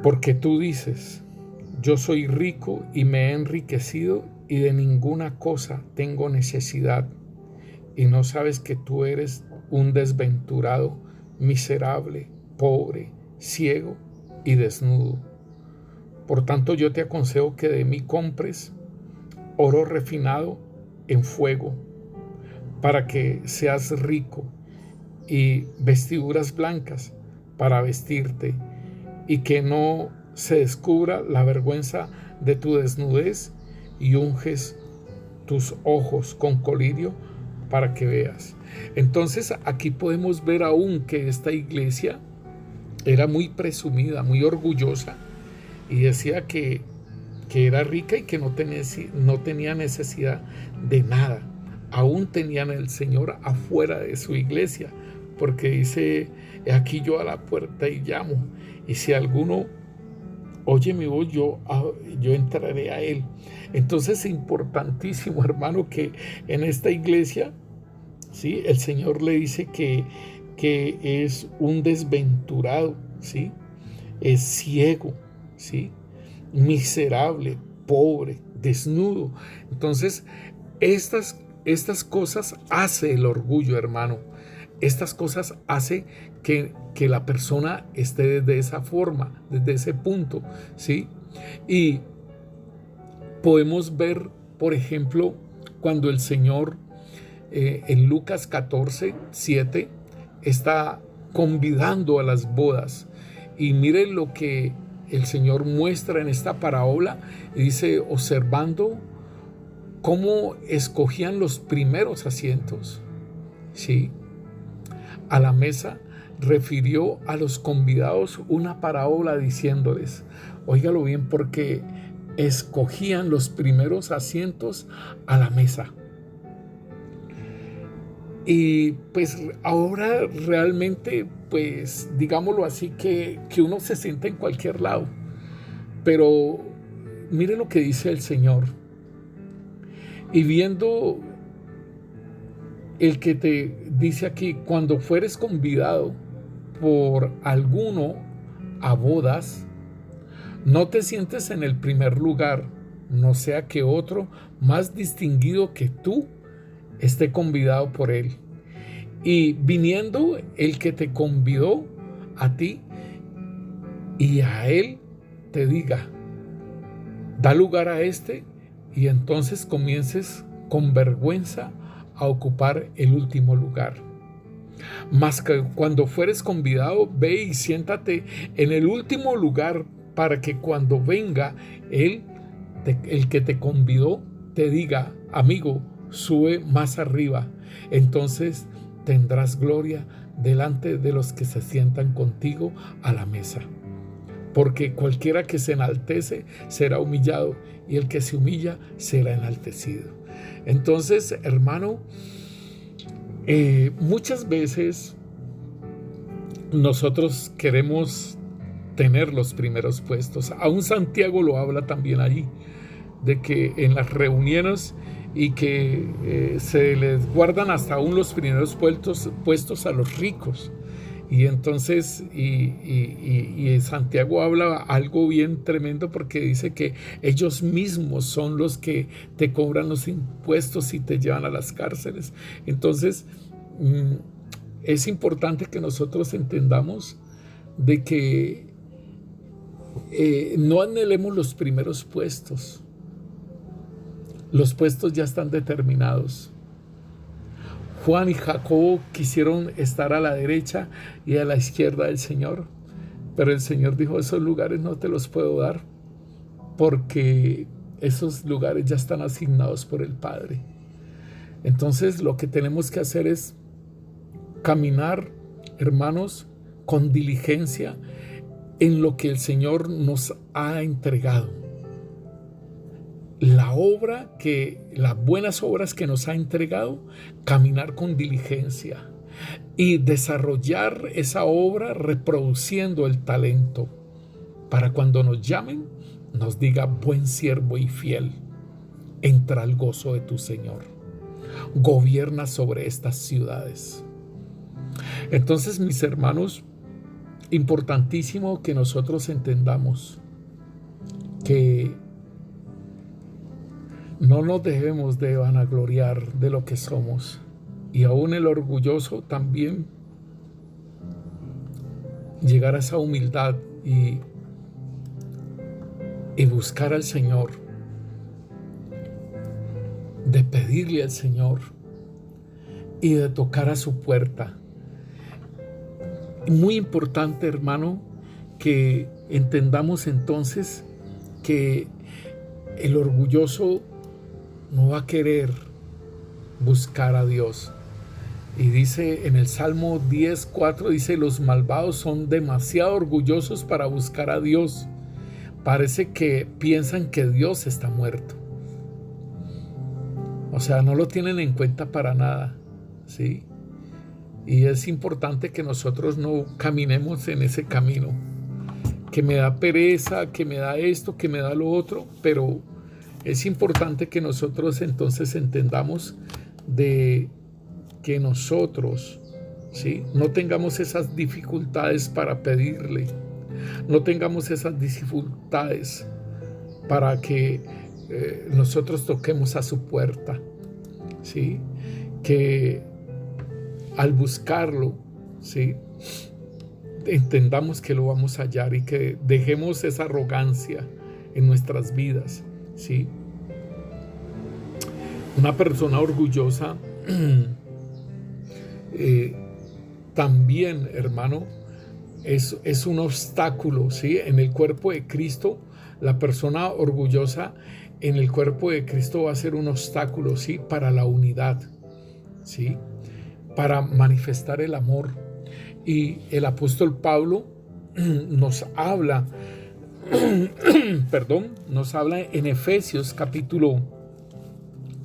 Porque tú dices: yo soy rico y me he enriquecido, y de ninguna cosa tengo necesidad, y no sabes que tú eres un desventurado, miserable, pobre, ciego y desnudo. Por tanto, yo te aconsejo que de mí compres oro refinado en fuego, para que seas rico, y vestiduras blancas para vestirte, y que no se descubra la vergüenza de tu desnudez, y unges tus ojos con colirio para que veas. Entonces aquí podemos ver aún que esta iglesia era muy presumida, muy orgullosa, y decía que era rica y que no tenía necesidad de nada. Aún tenían el Señor afuera de su iglesia, porque dice: aquí yo a la puerta y llamo, y si alguno oye mi voz, yo entraré a él. Entonces es importantísimo, hermano, que en esta iglesia, ¿sí?, el Señor le dice que es un desventurado, ¿sí?, es ciego, ¿sí?, miserable, pobre, desnudo. Entonces estas cosas hace el orgullo, hermano. Estas cosas hacen que la persona esté desde esa forma, desde ese punto, ¿sí? Y podemos ver, por ejemplo, cuando el Señor en Lucas 14:7 está convidando a las bodas. Y miren lo que el Señor muestra en esta parábola. Y dice, observando cómo escogían los primeros asientos, ¿sí?, a la mesa, refirió a los convidados una parábola diciéndoles, óigalo bien, porque escogían los primeros asientos a la mesa. Y pues ahora realmente, pues digámoslo así, que uno se sienta en cualquier lado. Pero mire lo que dice el Señor. Y viendo el que te dice aquí, cuando fueres convidado por alguno a bodas, no te sientes en el primer lugar, no sea que otro más distinguido que tú esté convidado por él. Y viniendo el que te convidó a ti y a él te diga, da lugar a este, y entonces comiences con vergüenza a ocupar el último lugar. Mas que cuando fueres convidado, ve y siéntate en el último lugar, para que cuando venga el que te convidó te diga, amigo, sube más arriba. Entonces tendrás gloria delante de los que se sientan contigo a la mesa. Porque cualquiera que se enaltece será humillado, y el que se humilla será enaltecido. Entonces, hermano, muchas veces nosotros queremos tener los primeros puestos. Aún Santiago lo habla también ahí, de que en las reuniones y que se les guardan hasta aún los primeros puestos a los ricos. Y entonces, y Santiago habla algo bien tremendo, porque dice que ellos mismos son los que te cobran los impuestos y te llevan a las cárceles. Entonces, es importante que nosotros entendamos de que no anhelemos los primeros puestos. Los puestos ya están determinados. Juan y Jacobo quisieron estar a la derecha y a la izquierda del Señor, pero el Señor dijo, esos lugares no te los puedo dar, porque esos lugares ya están asignados por el Padre. Entonces lo que tenemos que hacer es caminar, hermanos, con diligencia en lo que el Señor nos ha entregado. Las buenas obras que nos ha entregado, caminar con diligencia y desarrollar esa obra reproduciendo el talento, para cuando nos llamen, nos diga, buen siervo y fiel, entra al gozo de tu Señor, gobierna sobre estas ciudades. Entonces, mis hermanos, importantísimo que nosotros entendamos que no nos debemos de vanagloriar de lo que somos, y aún el orgulloso también llegar a esa humildad y buscar al Señor, de pedirle al Señor y de tocar a su puerta. Muy importante, hermano, que entendamos entonces que el orgulloso no va a querer buscar a Dios. Y dice en el Salmo 10:4, dice, los malvados son demasiado orgullosos para buscar a Dios. Parece que piensan que Dios está muerto. O sea, no lo tienen en cuenta para nada, ¿sí? Y es importante que nosotros no caminemos en ese camino, que me da pereza, que me da esto, que me da lo otro, pero es importante que nosotros entonces entendamos de que nosotros, ¿sí?, no tengamos esas dificultades para pedirle, no tengamos esas dificultades para que nosotros toquemos a su puerta, ¿sí? Que al buscarlo, ¿sí?, entendamos que lo vamos a hallar y que dejemos esa arrogancia en nuestras vidas, ¿sí? Una persona orgullosa también, hermano, es un obstáculo, ¿sí? En el cuerpo de Cristo, la persona orgullosa en el cuerpo de Cristo va a ser un obstáculo, ¿sí?, para la unidad, ¿sí?, para manifestar el amor. Y el apóstol Pablo nos habla, nos habla en Efesios capítulo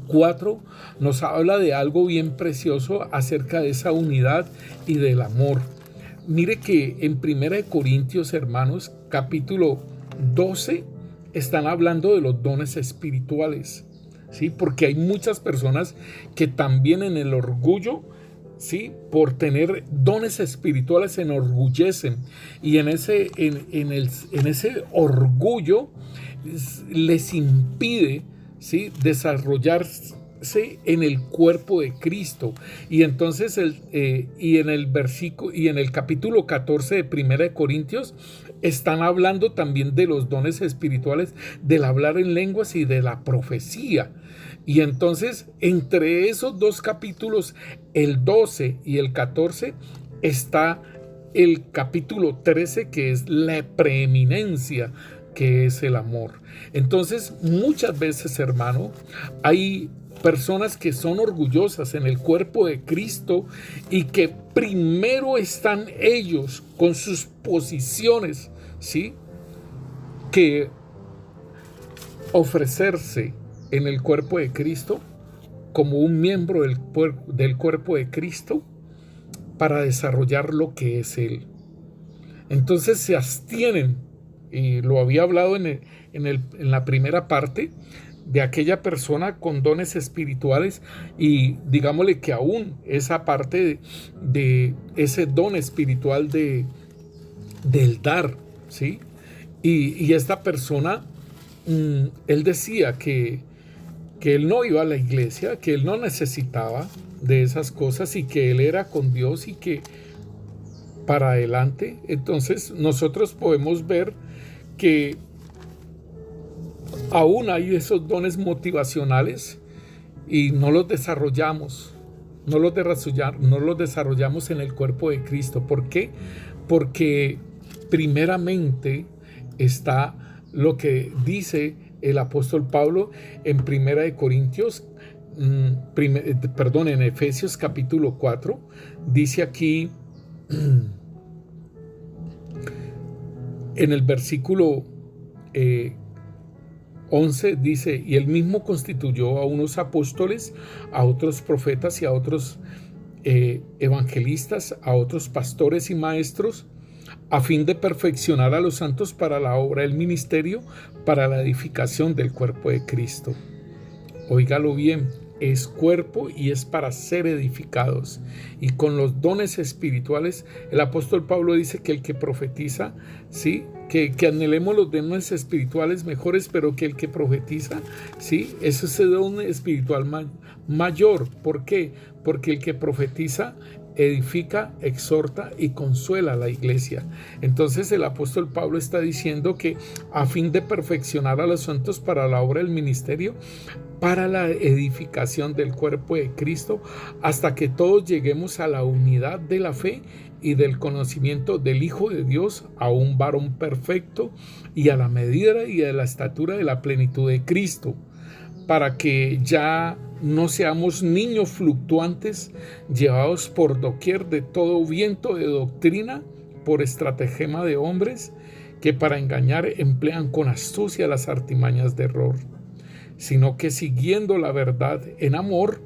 4, nos habla de algo bien precioso acerca de esa unidad y del amor. Mire que en 1 Corintios, hermanos, capítulo 12, están hablando de los dones espirituales, ¿sí? Porque hay muchas personas que también en el orgullo, ¿sí?, por tener dones espirituales se enorgullecen, y en ese orgullo les impide, ¿sí?, desarrollarse en el cuerpo de Cristo. Y entonces en el capítulo 14 de 1 Corintios están hablando también de los dones espirituales, del hablar en lenguas y de la profecía. Y entonces, entre esos dos capítulos, el 12 y el 14, está el capítulo 13, que es la preeminencia, que es el amor. Entonces, muchas veces, hermano, hay personas que son orgullosas en el cuerpo de Cristo y que primero están ellos con sus posiciones, ¿sí?, que ofrecerse en el cuerpo de Cristo como un miembro del cuerpo de Cristo para desarrollar lo que es Él. Entonces se abstienen, y lo había hablado en la primera parte, de aquella persona con dones espirituales, y digámosle que aún esa parte de ese don espiritual del dar, ¿sí? Y esta persona, él decía que él no iba a la iglesia, que él no necesitaba de esas cosas y que él era con Dios y que para adelante. Entonces nosotros podemos ver que aún hay esos dones motivacionales y no los desarrollamos, no los desarrollamos en el cuerpo de Cristo. ¿Por qué? Porque primeramente está lo que dice el apóstol Pablo en 1 Corintios, en Efesios capítulo 4, dice aquí en el versículo 11, dice: y él mismo constituyó a unos apóstoles, a otros profetas y a otros evangelistas, a otros pastores y maestros, a fin de perfeccionar a los santos para la obra del ministerio, para la edificación del cuerpo de Cristo. Óigalo bien, es cuerpo y es para ser edificados. Y con los dones espirituales, el apóstol Pablo dice que el que profetiza, ¿sí?, que anhelemos los dones espirituales mejores, pero que el que profetiza, ¿sí?, eso es el don espiritual mayor. ¿Por qué? Porque el que profetiza edifica, exhorta y consuela a la iglesia. Entonces el apóstol Pablo está diciendo que a fin de perfeccionar a los santos para la obra del ministerio, para la edificación del cuerpo de Cristo, hasta que todos lleguemos a la unidad de la fe y del conocimiento del Hijo de Dios, a un varón perfecto y a la medida y a la estatura de la plenitud de Cristo, para que ya no seamos niños fluctuantes, llevados por doquier de todo viento de doctrina, por estratagema de hombres que para engañar emplean con astucia las artimañas de error, sino que siguiendo la verdad en amor,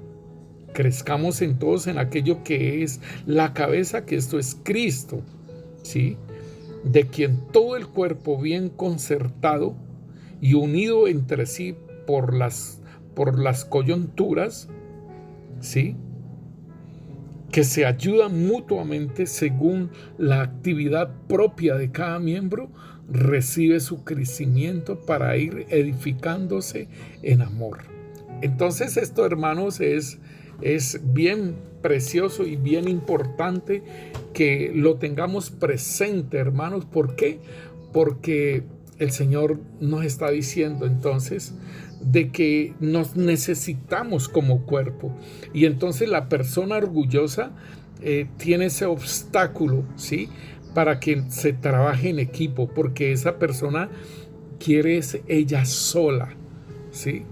crezcamos en todos en aquello que es la cabeza, que esto es Cristo, ¿sí?, de quien todo el cuerpo bien concertado y unido entre sí por las coyunturas, ¿sí?, que se ayudan mutuamente según la actividad propia de cada miembro, recibe su crecimiento para ir edificándose en amor. Entonces esto, hermanos, es es bien precioso y bien importante que lo tengamos presente, hermanos. ¿Por qué? Porque el Señor nos está diciendo entonces de que nos necesitamos como cuerpo. Y entonces la persona orgullosa tiene ese obstáculo, ¿sí? Para que se trabaje en equipo, porque esa persona quiere es ella sola, ¿sí?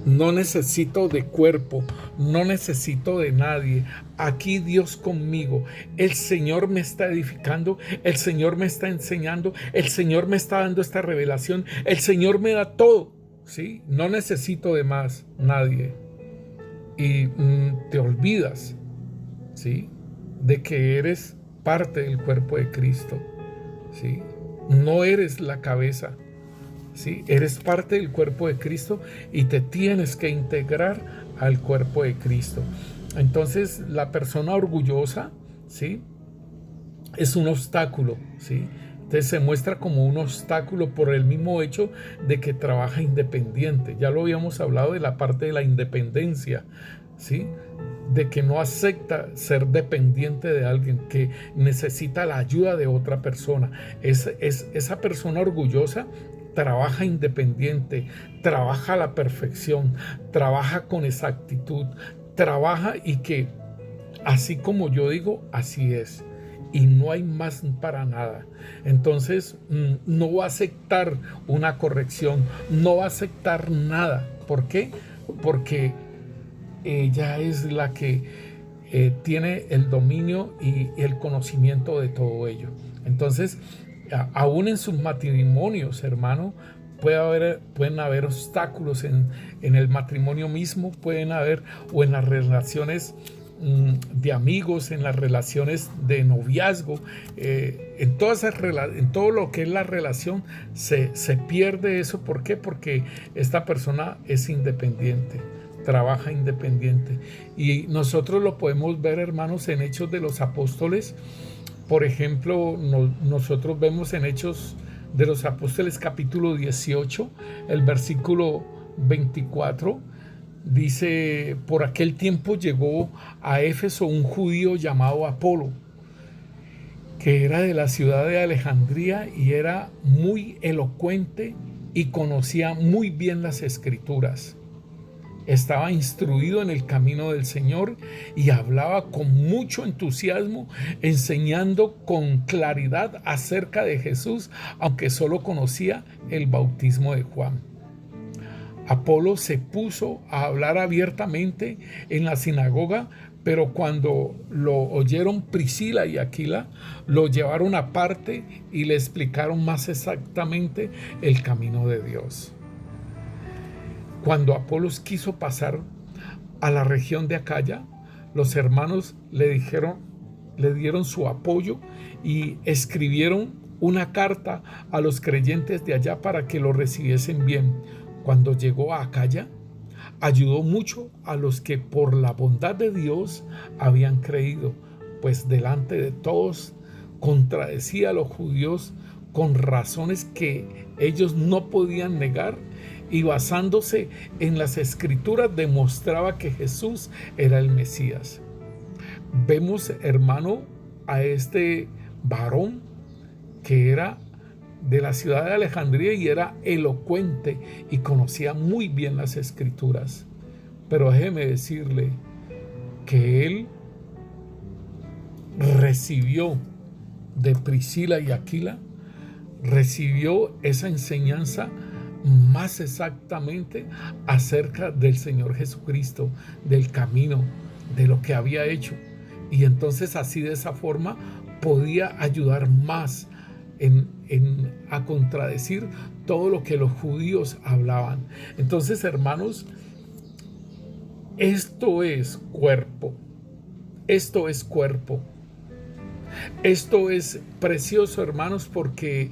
No necesito de cuerpo, no necesito de nadie. Aquí Dios conmigo. El Señor me está edificando, el Señor me está enseñando, el Señor me está dando esta revelación, el Señor me da todo, ¿sí? No necesito de más nadie. Y te olvidas, ¿sí? De que eres parte del cuerpo de Cristo, ¿sí? No eres la cabeza, ¿sí? Eres parte del cuerpo de Cristo y te tienes que integrar al cuerpo de Cristo. Entonces, la persona orgullosa, ¿sí? Es un obstáculo, ¿sí? Entonces se muestra como un obstáculo por el mismo hecho de que trabaja independiente. Ya lo habíamos hablado de la parte de la independencia, ¿sí? De que no acepta ser dependiente de alguien, que necesita la ayuda de otra persona. Esa persona orgullosa trabaja independiente, trabaja a la perfección, trabaja con exactitud, trabaja y que así como yo digo, así es. Y no hay más para nada. Entonces, no va a aceptar una corrección, no va a aceptar nada. ¿Por qué? Porque ella es la que tiene el dominio y el conocimiento de todo ello. Entonces, aún en sus matrimonios, hermano, pueden haber obstáculos en el matrimonio mismo, pueden haber, o en las relaciones de amigos, en las relaciones de noviazgo, en todo lo que es la relación, se pierde eso. ¿Por qué? Porque esta persona es independiente, trabaja independiente. Y nosotros lo podemos ver, hermanos, en Hechos de los Apóstoles. Por ejemplo, nosotros vemos en Hechos de los Apóstoles capítulo 18, el versículo 24, dice: por aquel tiempo llegó a Éfeso un judío llamado Apolo, que era de la ciudad de Alejandría y era muy elocuente y conocía muy bien las Escrituras. Estaba instruido en el camino del Señor y hablaba con mucho entusiasmo, enseñando con claridad acerca de Jesús, aunque solo conocía el bautismo de Juan. Apolo se puso a hablar abiertamente en la sinagoga, pero cuando lo oyeron Priscila y Aquila, lo llevaron aparte y le explicaron más exactamente el camino de Dios. Cuando Apolos quiso pasar a la región de Acaya, los hermanos le dieron su apoyo y escribieron una carta a los creyentes de allá para que lo recibiesen bien. Cuando llegó a Acaya, ayudó mucho a los que por la bondad de Dios habían creído, pues delante de todos contradecía a los judíos con razones que ellos no podían negar, y basándose en las Escrituras demostraba que Jesús era el Mesías. Vemos, hermano, a este varón que era de la ciudad de Alejandría y era elocuente y conocía muy bien las Escrituras. Pero déjeme decirle que él recibió de Priscila y Aquila, recibió esa enseñanza más exactamente acerca del Señor Jesucristo, del camino, de lo que había hecho. Y entonces así, de esa forma, podía ayudar más a contradecir todo lo que los judíos hablaban. Entonces, hermanos, esto es cuerpo. Esto es cuerpo. Esto es precioso, hermanos, porque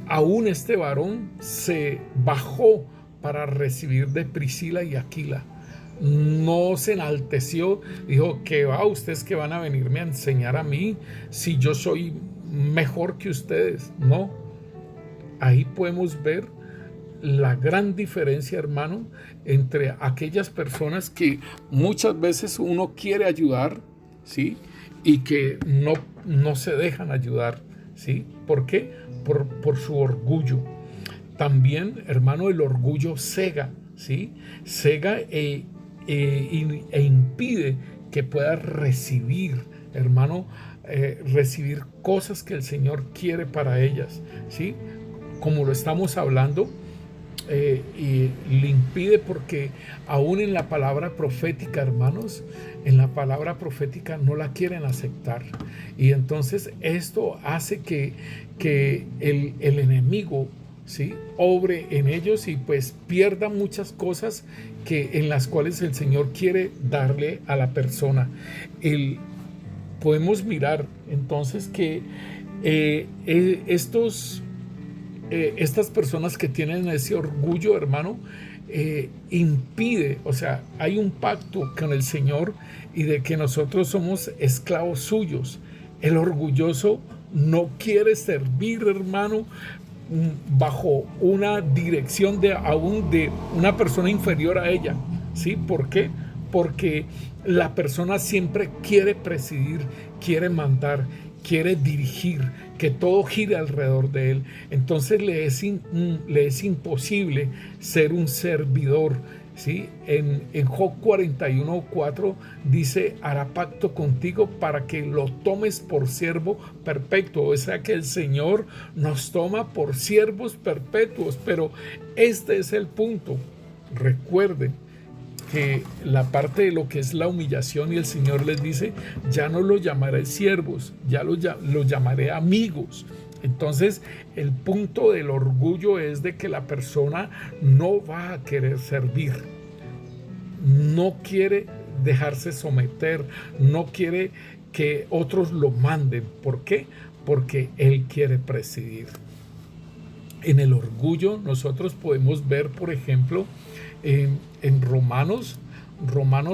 aún este varón se bajó para recibir de Priscila y Aquila. No se enalteció, dijo: que va, ustedes que van a venirme a enseñar a mí si yo soy mejor que ustedes. No, ahí podemos ver la gran diferencia, hermano, entre aquellas personas que muchas veces uno quiere ayudar, ¿sí? Y que no se dejan ayudar, ¿sí? ¿Por qué? Por su orgullo. También, hermano, el orgullo cega, ¿sí? Cega e impide que pueda recibir, hermano, recibir cosas que el Señor quiere para ellas, ¿sí? Como lo estamos hablando, y le impide porque aún en la palabra profética, hermanos, en la palabra profética no la quieren aceptar. Y entonces esto hace que el enemigo, ¿sí?, obre en ellos y pues pierda muchas cosas en las cuales el Señor quiere darle a la persona. Podemos mirar entonces que estas personas que tienen ese orgullo, hermano, impide, o sea, hay un pacto con el Señor y de que nosotros somos esclavos suyos. El orgulloso no quiere servir, hermano, bajo una dirección aún de una persona inferior a ella, ¿sí? ¿Por qué? Porque la persona siempre quiere presidir, quiere mandar, quiere dirigir, que todo gire alrededor de él. Entonces le es imposible ser un servidor, ¿sí? En Job 41:4 dice: hará pacto contigo para que lo tomes por siervo perpetuo. O sea que el Señor nos toma por siervos perpetuos. Pero este es el punto. Recuerden que la parte de lo que es la humillación, y el Señor les dice: ya no los llamaré siervos, ya los llamaré amigos. Entonces el punto del orgullo es de que la persona no va a querer servir, no quiere dejarse someter, no quiere que otros lo manden. ¿Por qué? Porque él quiere presidir. En el orgullo nosotros podemos ver, por ejemplo, en Romanos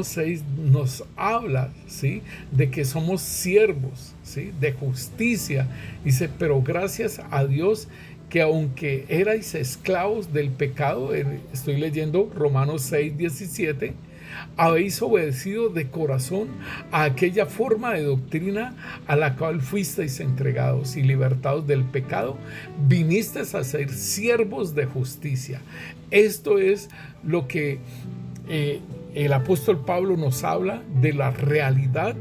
6 nos habla, ¿sí?, de que somos siervos, ¿sí?, de justicia. Dice: pero gracias a Dios que aunque erais esclavos del pecado, estoy leyendo Romanos 6:17, habéis obedecido de corazón a aquella forma de doctrina a la cual fuisteis entregados, y libertados del pecado, vinisteis a ser siervos de justicia. Esto es lo que el apóstol Pablo nos habla de la realidad.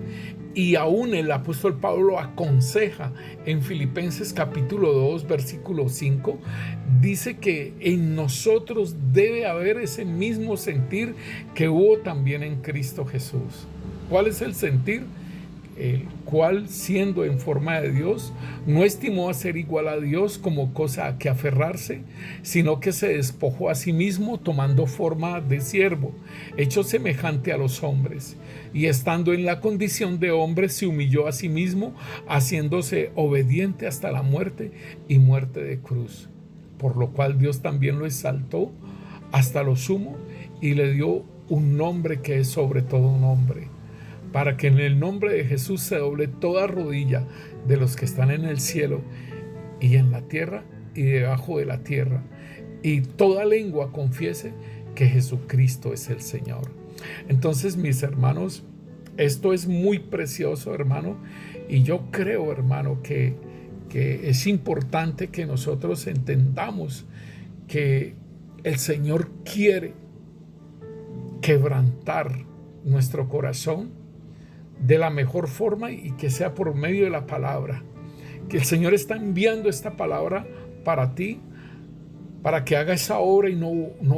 Y aún el apóstol Pablo aconseja en Filipenses capítulo 2, versículo 5, dice que en nosotros debe haber ese mismo sentir que hubo también en Cristo Jesús. ¿Cuál es el sentir? El cual, siendo en forma de Dios, no estimó a ser igual a Dios como cosa a que aferrarse, sino que se despojó a sí mismo, tomando forma de siervo, hecho semejante a los hombres, y estando en la condición de hombre, se humilló a sí mismo, haciéndose obediente hasta la muerte, y muerte de cruz. Por lo cual Dios también lo exaltó hasta lo sumo, y le dio un nombre que es sobre todo nombre, para que en el nombre de Jesús se doble toda rodilla de los que están en el cielo y en la tierra y debajo de la tierra, y toda lengua confiese que Jesucristo es el Señor. Entonces, mis hermanos, esto es muy precioso, hermano, y yo creo, hermano, que es importante que nosotros entendamos que el Señor quiere quebrantar nuestro corazón de la mejor forma, y que sea por medio de la palabra. Que el Señor está enviando esta palabra para ti, para que haga esa obra y no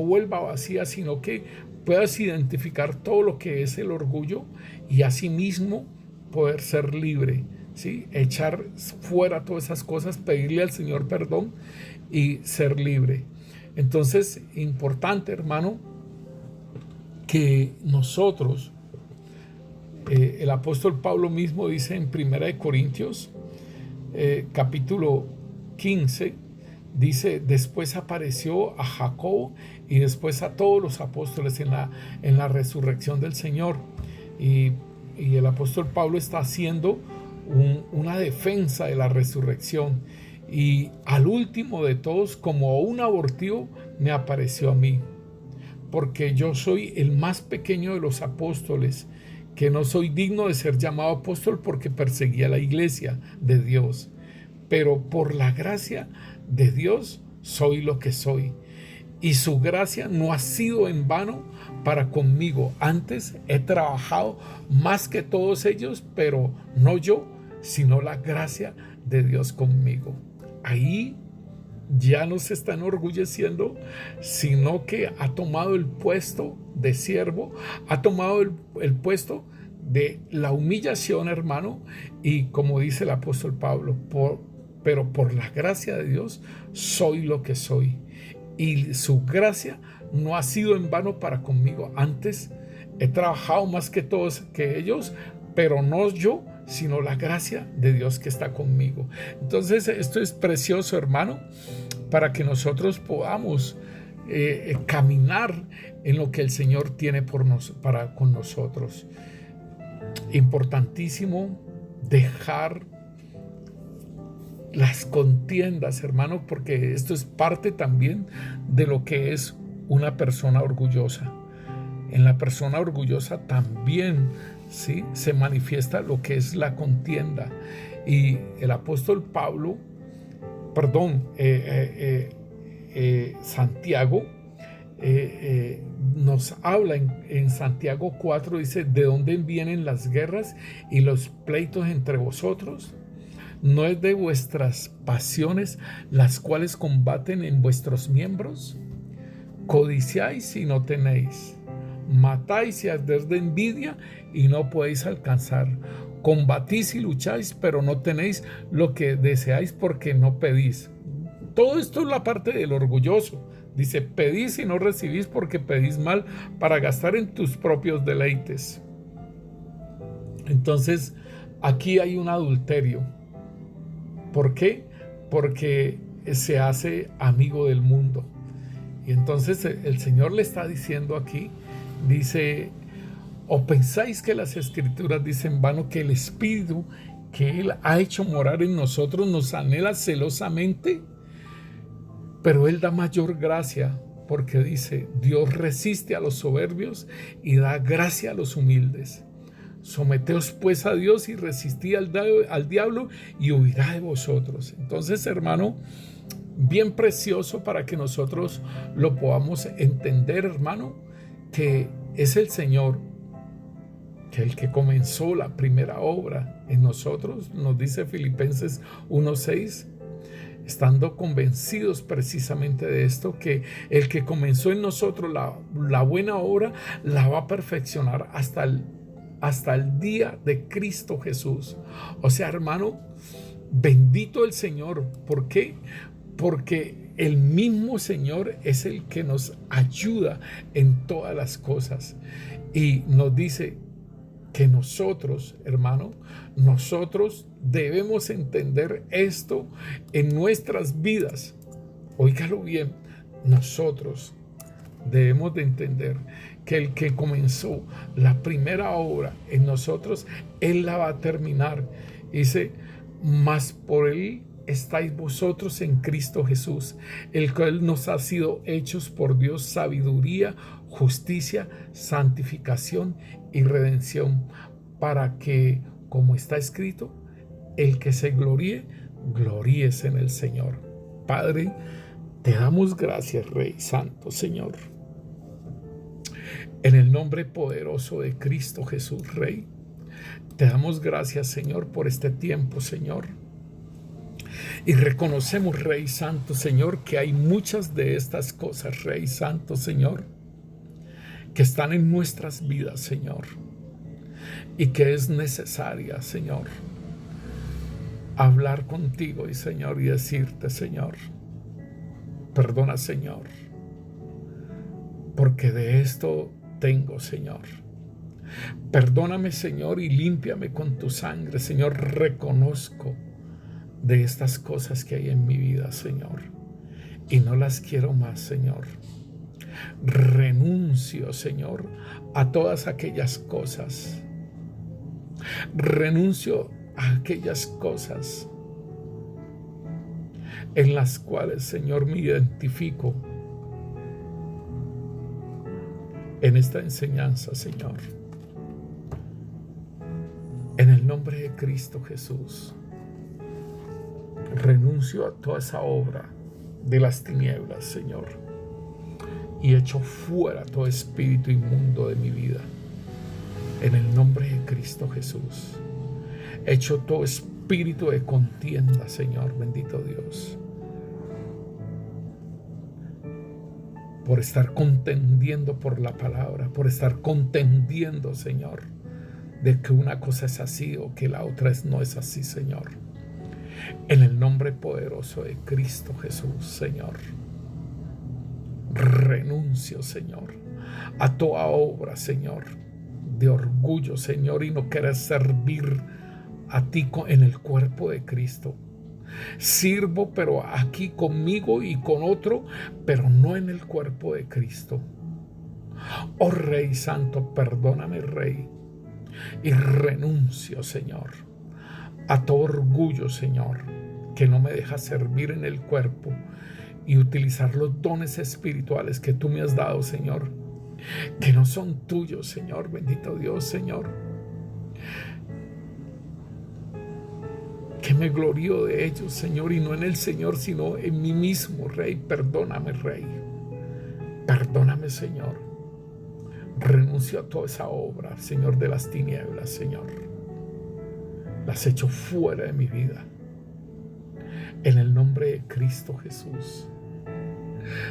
vuelva vacía, sino que puedas identificar todo lo que es el orgullo y asimismo poder ser libre, ¿sí? Echar fuera todas esas cosas, pedirle al Señor perdón y ser libre. Entonces, importante, hermano, que nosotros, el apóstol Pablo mismo dice en 1 Corintios capítulo 15, dice: después apareció a Jacobo y después a todos los apóstoles en la resurrección del Señor. Y el apóstol Pablo está haciendo una defensa de la resurrección. Y al último de todos, como un abortivo, me apareció a mí, porque yo soy el más pequeño de los apóstoles, que no soy digno de ser llamado apóstol porque perseguía la iglesia de Dios, pero por la gracia de Dios soy lo que soy. Y su gracia no ha sido en vano para conmigo. Antes he trabajado más que todos ellos, pero no yo, sino la gracia de Dios conmigo. Ahí ya no se está enorgulleciendo, sino que ha tomado el puesto de siervo, ha tomado el puesto de la humillación, hermano, y como dice el apóstol Pablo, pero por la gracia de Dios soy lo que soy. Y su gracia no ha sido en vano para conmigo. Antes he trabajado más que todos que ellos, pero no yo, sino la gracia de Dios que está conmigo. Entonces esto es precioso, hermano, para que nosotros podamos caminar en lo que el Señor tiene para con nosotros. Importantísimo dejar las contiendas, hermano, porque esto es parte también de lo que es una persona orgullosa. En la persona orgullosa también, ¿sí?, se manifiesta lo que es la contienda. Y el apóstol Santiago nos habla en Santiago 4, dice: ¿de dónde vienen las guerras y los pleitos entre vosotros? ¿No es de vuestras pasiones las cuales combaten en vuestros miembros? Codiciáis y no tenéis, matáis y ardéis de envidia y no podéis alcanzar. Combatís y lucháis, pero no tenéis lo que deseáis porque no pedís. Todo esto es la parte del orgulloso. Dice: pedís y no recibís porque pedís mal para gastar en tus propios deleites. Entonces, aquí hay un adulterio. ¿Por qué? Porque se hace amigo del mundo. Y entonces el Señor le está diciendo aquí, dice: ¿o pensáis que las Escrituras dicen en vano que el Espíritu que Él ha hecho morar en nosotros nos anhela celosamente? Pero Él da mayor gracia, porque dice: Dios resiste a los soberbios y da gracia a los humildes. Someteos pues a Dios y resistid al diablo y huirá de vosotros. Entonces, hermano, bien precioso para que nosotros lo podamos entender, hermano, que es el Señor, que el que comenzó la primera obra en nosotros, nos dice Filipenses 1:6, estando convencidos precisamente de esto, que el que comenzó en nosotros la buena obra la va a perfeccionar hasta el día de Cristo Jesús. O sea, hermano, bendito el Señor. ¿Por qué? Porque el mismo Señor es el que nos ayuda en todas las cosas. Y nos dice que nosotros, hermano, nosotros debemos entender esto en nuestras vidas. Óigalo bien, nosotros debemos de entender que el que comenzó la primera obra en nosotros, Él la va a terminar. Dice: mas por Él estáis vosotros en Cristo Jesús, el cual nos ha sido hechos por Dios sabiduría, justicia, santificación y redención, para que, como está escrito, el que se gloríe, gloríese en el Señor. Padre, te damos gracias, Rey Santo, Señor. En el nombre poderoso de Cristo Jesús, Rey, te damos gracias, Señor, por este tiempo, Señor. Y reconocemos, Rey Santo, Señor, que hay muchas de estas cosas, Rey Santo, Señor, que están en nuestras vidas, Señor, y que es necesaria, Señor, hablar contigo, y Señor, y decirte: Señor, perdona, Señor, porque de esto tengo, Señor. Perdóname, Señor, y límpiame con tu sangre, Señor. Reconozco de estas cosas que hay en mi vida, Señor, y no las quiero más, Señor. Renuncio, Señor, a todas aquellas cosas. Renuncio a aquellas cosas en las cuales, Señor, me identifico en esta enseñanza, Señor. En el nombre de Cristo Jesús, renuncio a toda esa obra de las tinieblas, Señor, y echo fuera todo espíritu inmundo de mi vida. En el nombre de Cristo Jesús, echo todo espíritu de contienda, Señor, bendito Dios, por estar contendiendo por la palabra, por estar contendiendo, Señor, de que una cosa es así o que la otra no es así, Señor. En el nombre poderoso de Cristo Jesús, Señor, renuncio, Señor, a toda obra, Señor, de orgullo, Señor, y no querer servir a ti en el cuerpo de Cristo. Sirvo, pero aquí conmigo y con otro, pero no en el cuerpo de Cristo. Oh Rey Santo, perdóname, Rey, y renuncio, Señor, a todo orgullo, Señor, que no me deja servir en el cuerpo y utilizar los dones espirituales que tú me has dado, Señor, que no son tuyos, Señor, bendito Dios, Señor. Que me glorío de ellos, Señor, y no en el Señor, sino en mí mismo, Rey. Perdóname, Rey. Perdóname, Señor. Renuncio a toda esa obra, Señor, de las tinieblas, Señor. Las echo fuera de mi vida. En el nombre de Cristo Jesús.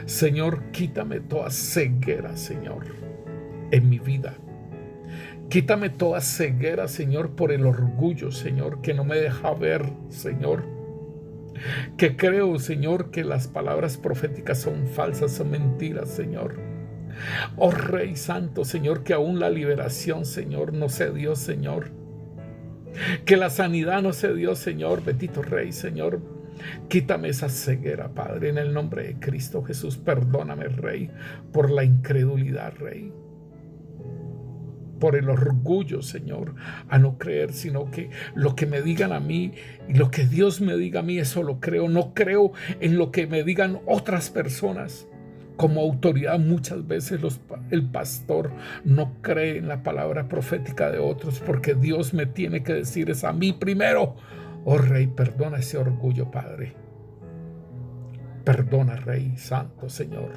Señor, quítame toda ceguera, Señor, en mi vida. Quítame toda ceguera, Señor, por el orgullo, Señor, que no me deja ver, Señor. Que creo, Señor, que las palabras proféticas son falsas, son mentiras, Señor. Oh Rey Santo, Señor, que aún la liberación, Señor, no se dio, Señor. Que la sanidad no se dio, Señor. Bendito Rey, Señor. Quítame esa ceguera, Padre, en el nombre de Cristo Jesús. Perdóname, Rey, por la incredulidad, Rey. Por el orgullo, Señor, a no creer, sino que lo que me digan a mí y lo que Dios me diga a mí, eso lo creo. No creo en lo que me digan otras personas. Como autoridad, muchas veces el pastor no cree en la palabra profética de otros, porque Dios me tiene que decir es a mí primero. Oh Rey, perdona ese orgullo, Padre. Perdona, Rey Santo, Señor.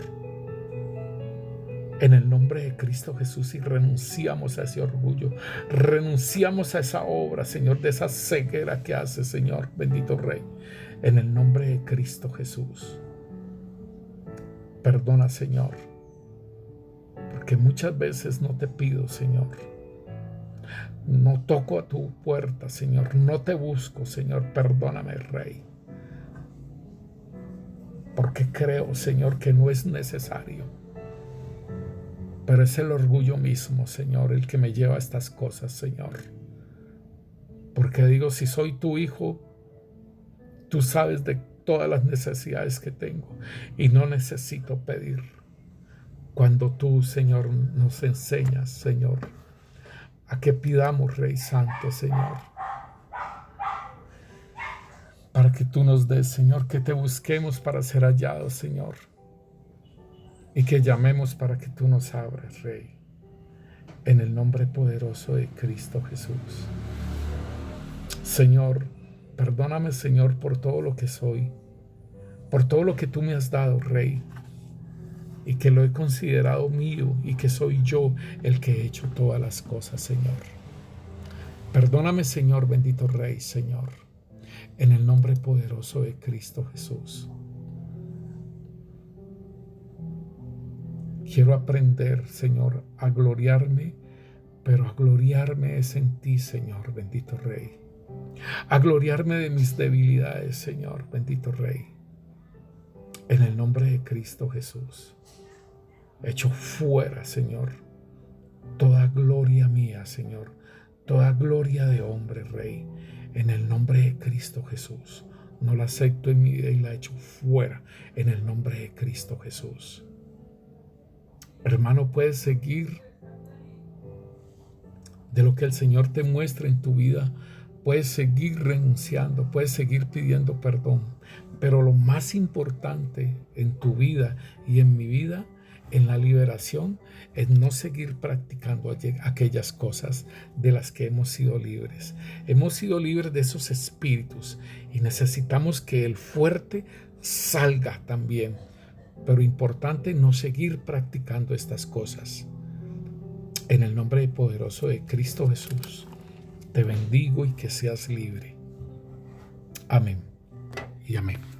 En el nombre de Cristo Jesús, y renunciamos a ese orgullo, renunciamos a esa obra, Señor, de esa ceguera que hace, Señor, bendito Rey, en el nombre de Cristo Jesús. Perdona, Señor, porque muchas veces no te pido, Señor, no toco a tu puerta, Señor, no te busco, Señor, perdóname, Rey, porque creo, Señor, que no es necesario. Pero es el orgullo mismo, Señor, el que me lleva a estas cosas, Señor. Porque digo, si soy tu hijo, tú sabes de todas las necesidades que tengo y no necesito pedir. Cuando tú, Señor, nos enseñas, Señor, a que pidamos, Rey Santo, Señor, para que tú nos des, Señor, que te busquemos para ser hallados, Señor. Y que llamemos para que tú nos abras, Rey, en el nombre poderoso de Cristo Jesús. Señor, perdóname, Señor, por todo lo que soy, por todo lo que tú me has dado, Rey, y que lo he considerado mío y que soy yo el que he hecho todas las cosas, Señor. Perdóname, Señor, bendito Rey, Señor, en el nombre poderoso de Cristo Jesús. Quiero aprender, Señor, a gloriarme, pero a gloriarme es en ti, Señor, bendito Rey. A gloriarme de mis debilidades, Señor, bendito Rey. En el nombre de Cristo Jesús. Echo fuera, Señor, toda gloria mía, Señor, toda gloria de hombre, Rey. En el nombre de Cristo Jesús. No la acepto en mi vida y la echo fuera en el nombre de Cristo Jesús. Hermano, puedes seguir de lo que el Señor te muestra en tu vida. Puedes seguir renunciando, puedes seguir pidiendo perdón. Pero lo más importante en tu vida y en mi vida en la liberación es no seguir practicando aquellas cosas de las que hemos sido libres. Hemos sido libres de esos espíritus y necesitamos que el fuerte salga también. Pero importante no seguir practicando estas cosas. En el nombre poderoso de Cristo Jesús, te bendigo y que seas libre. Amén y amén.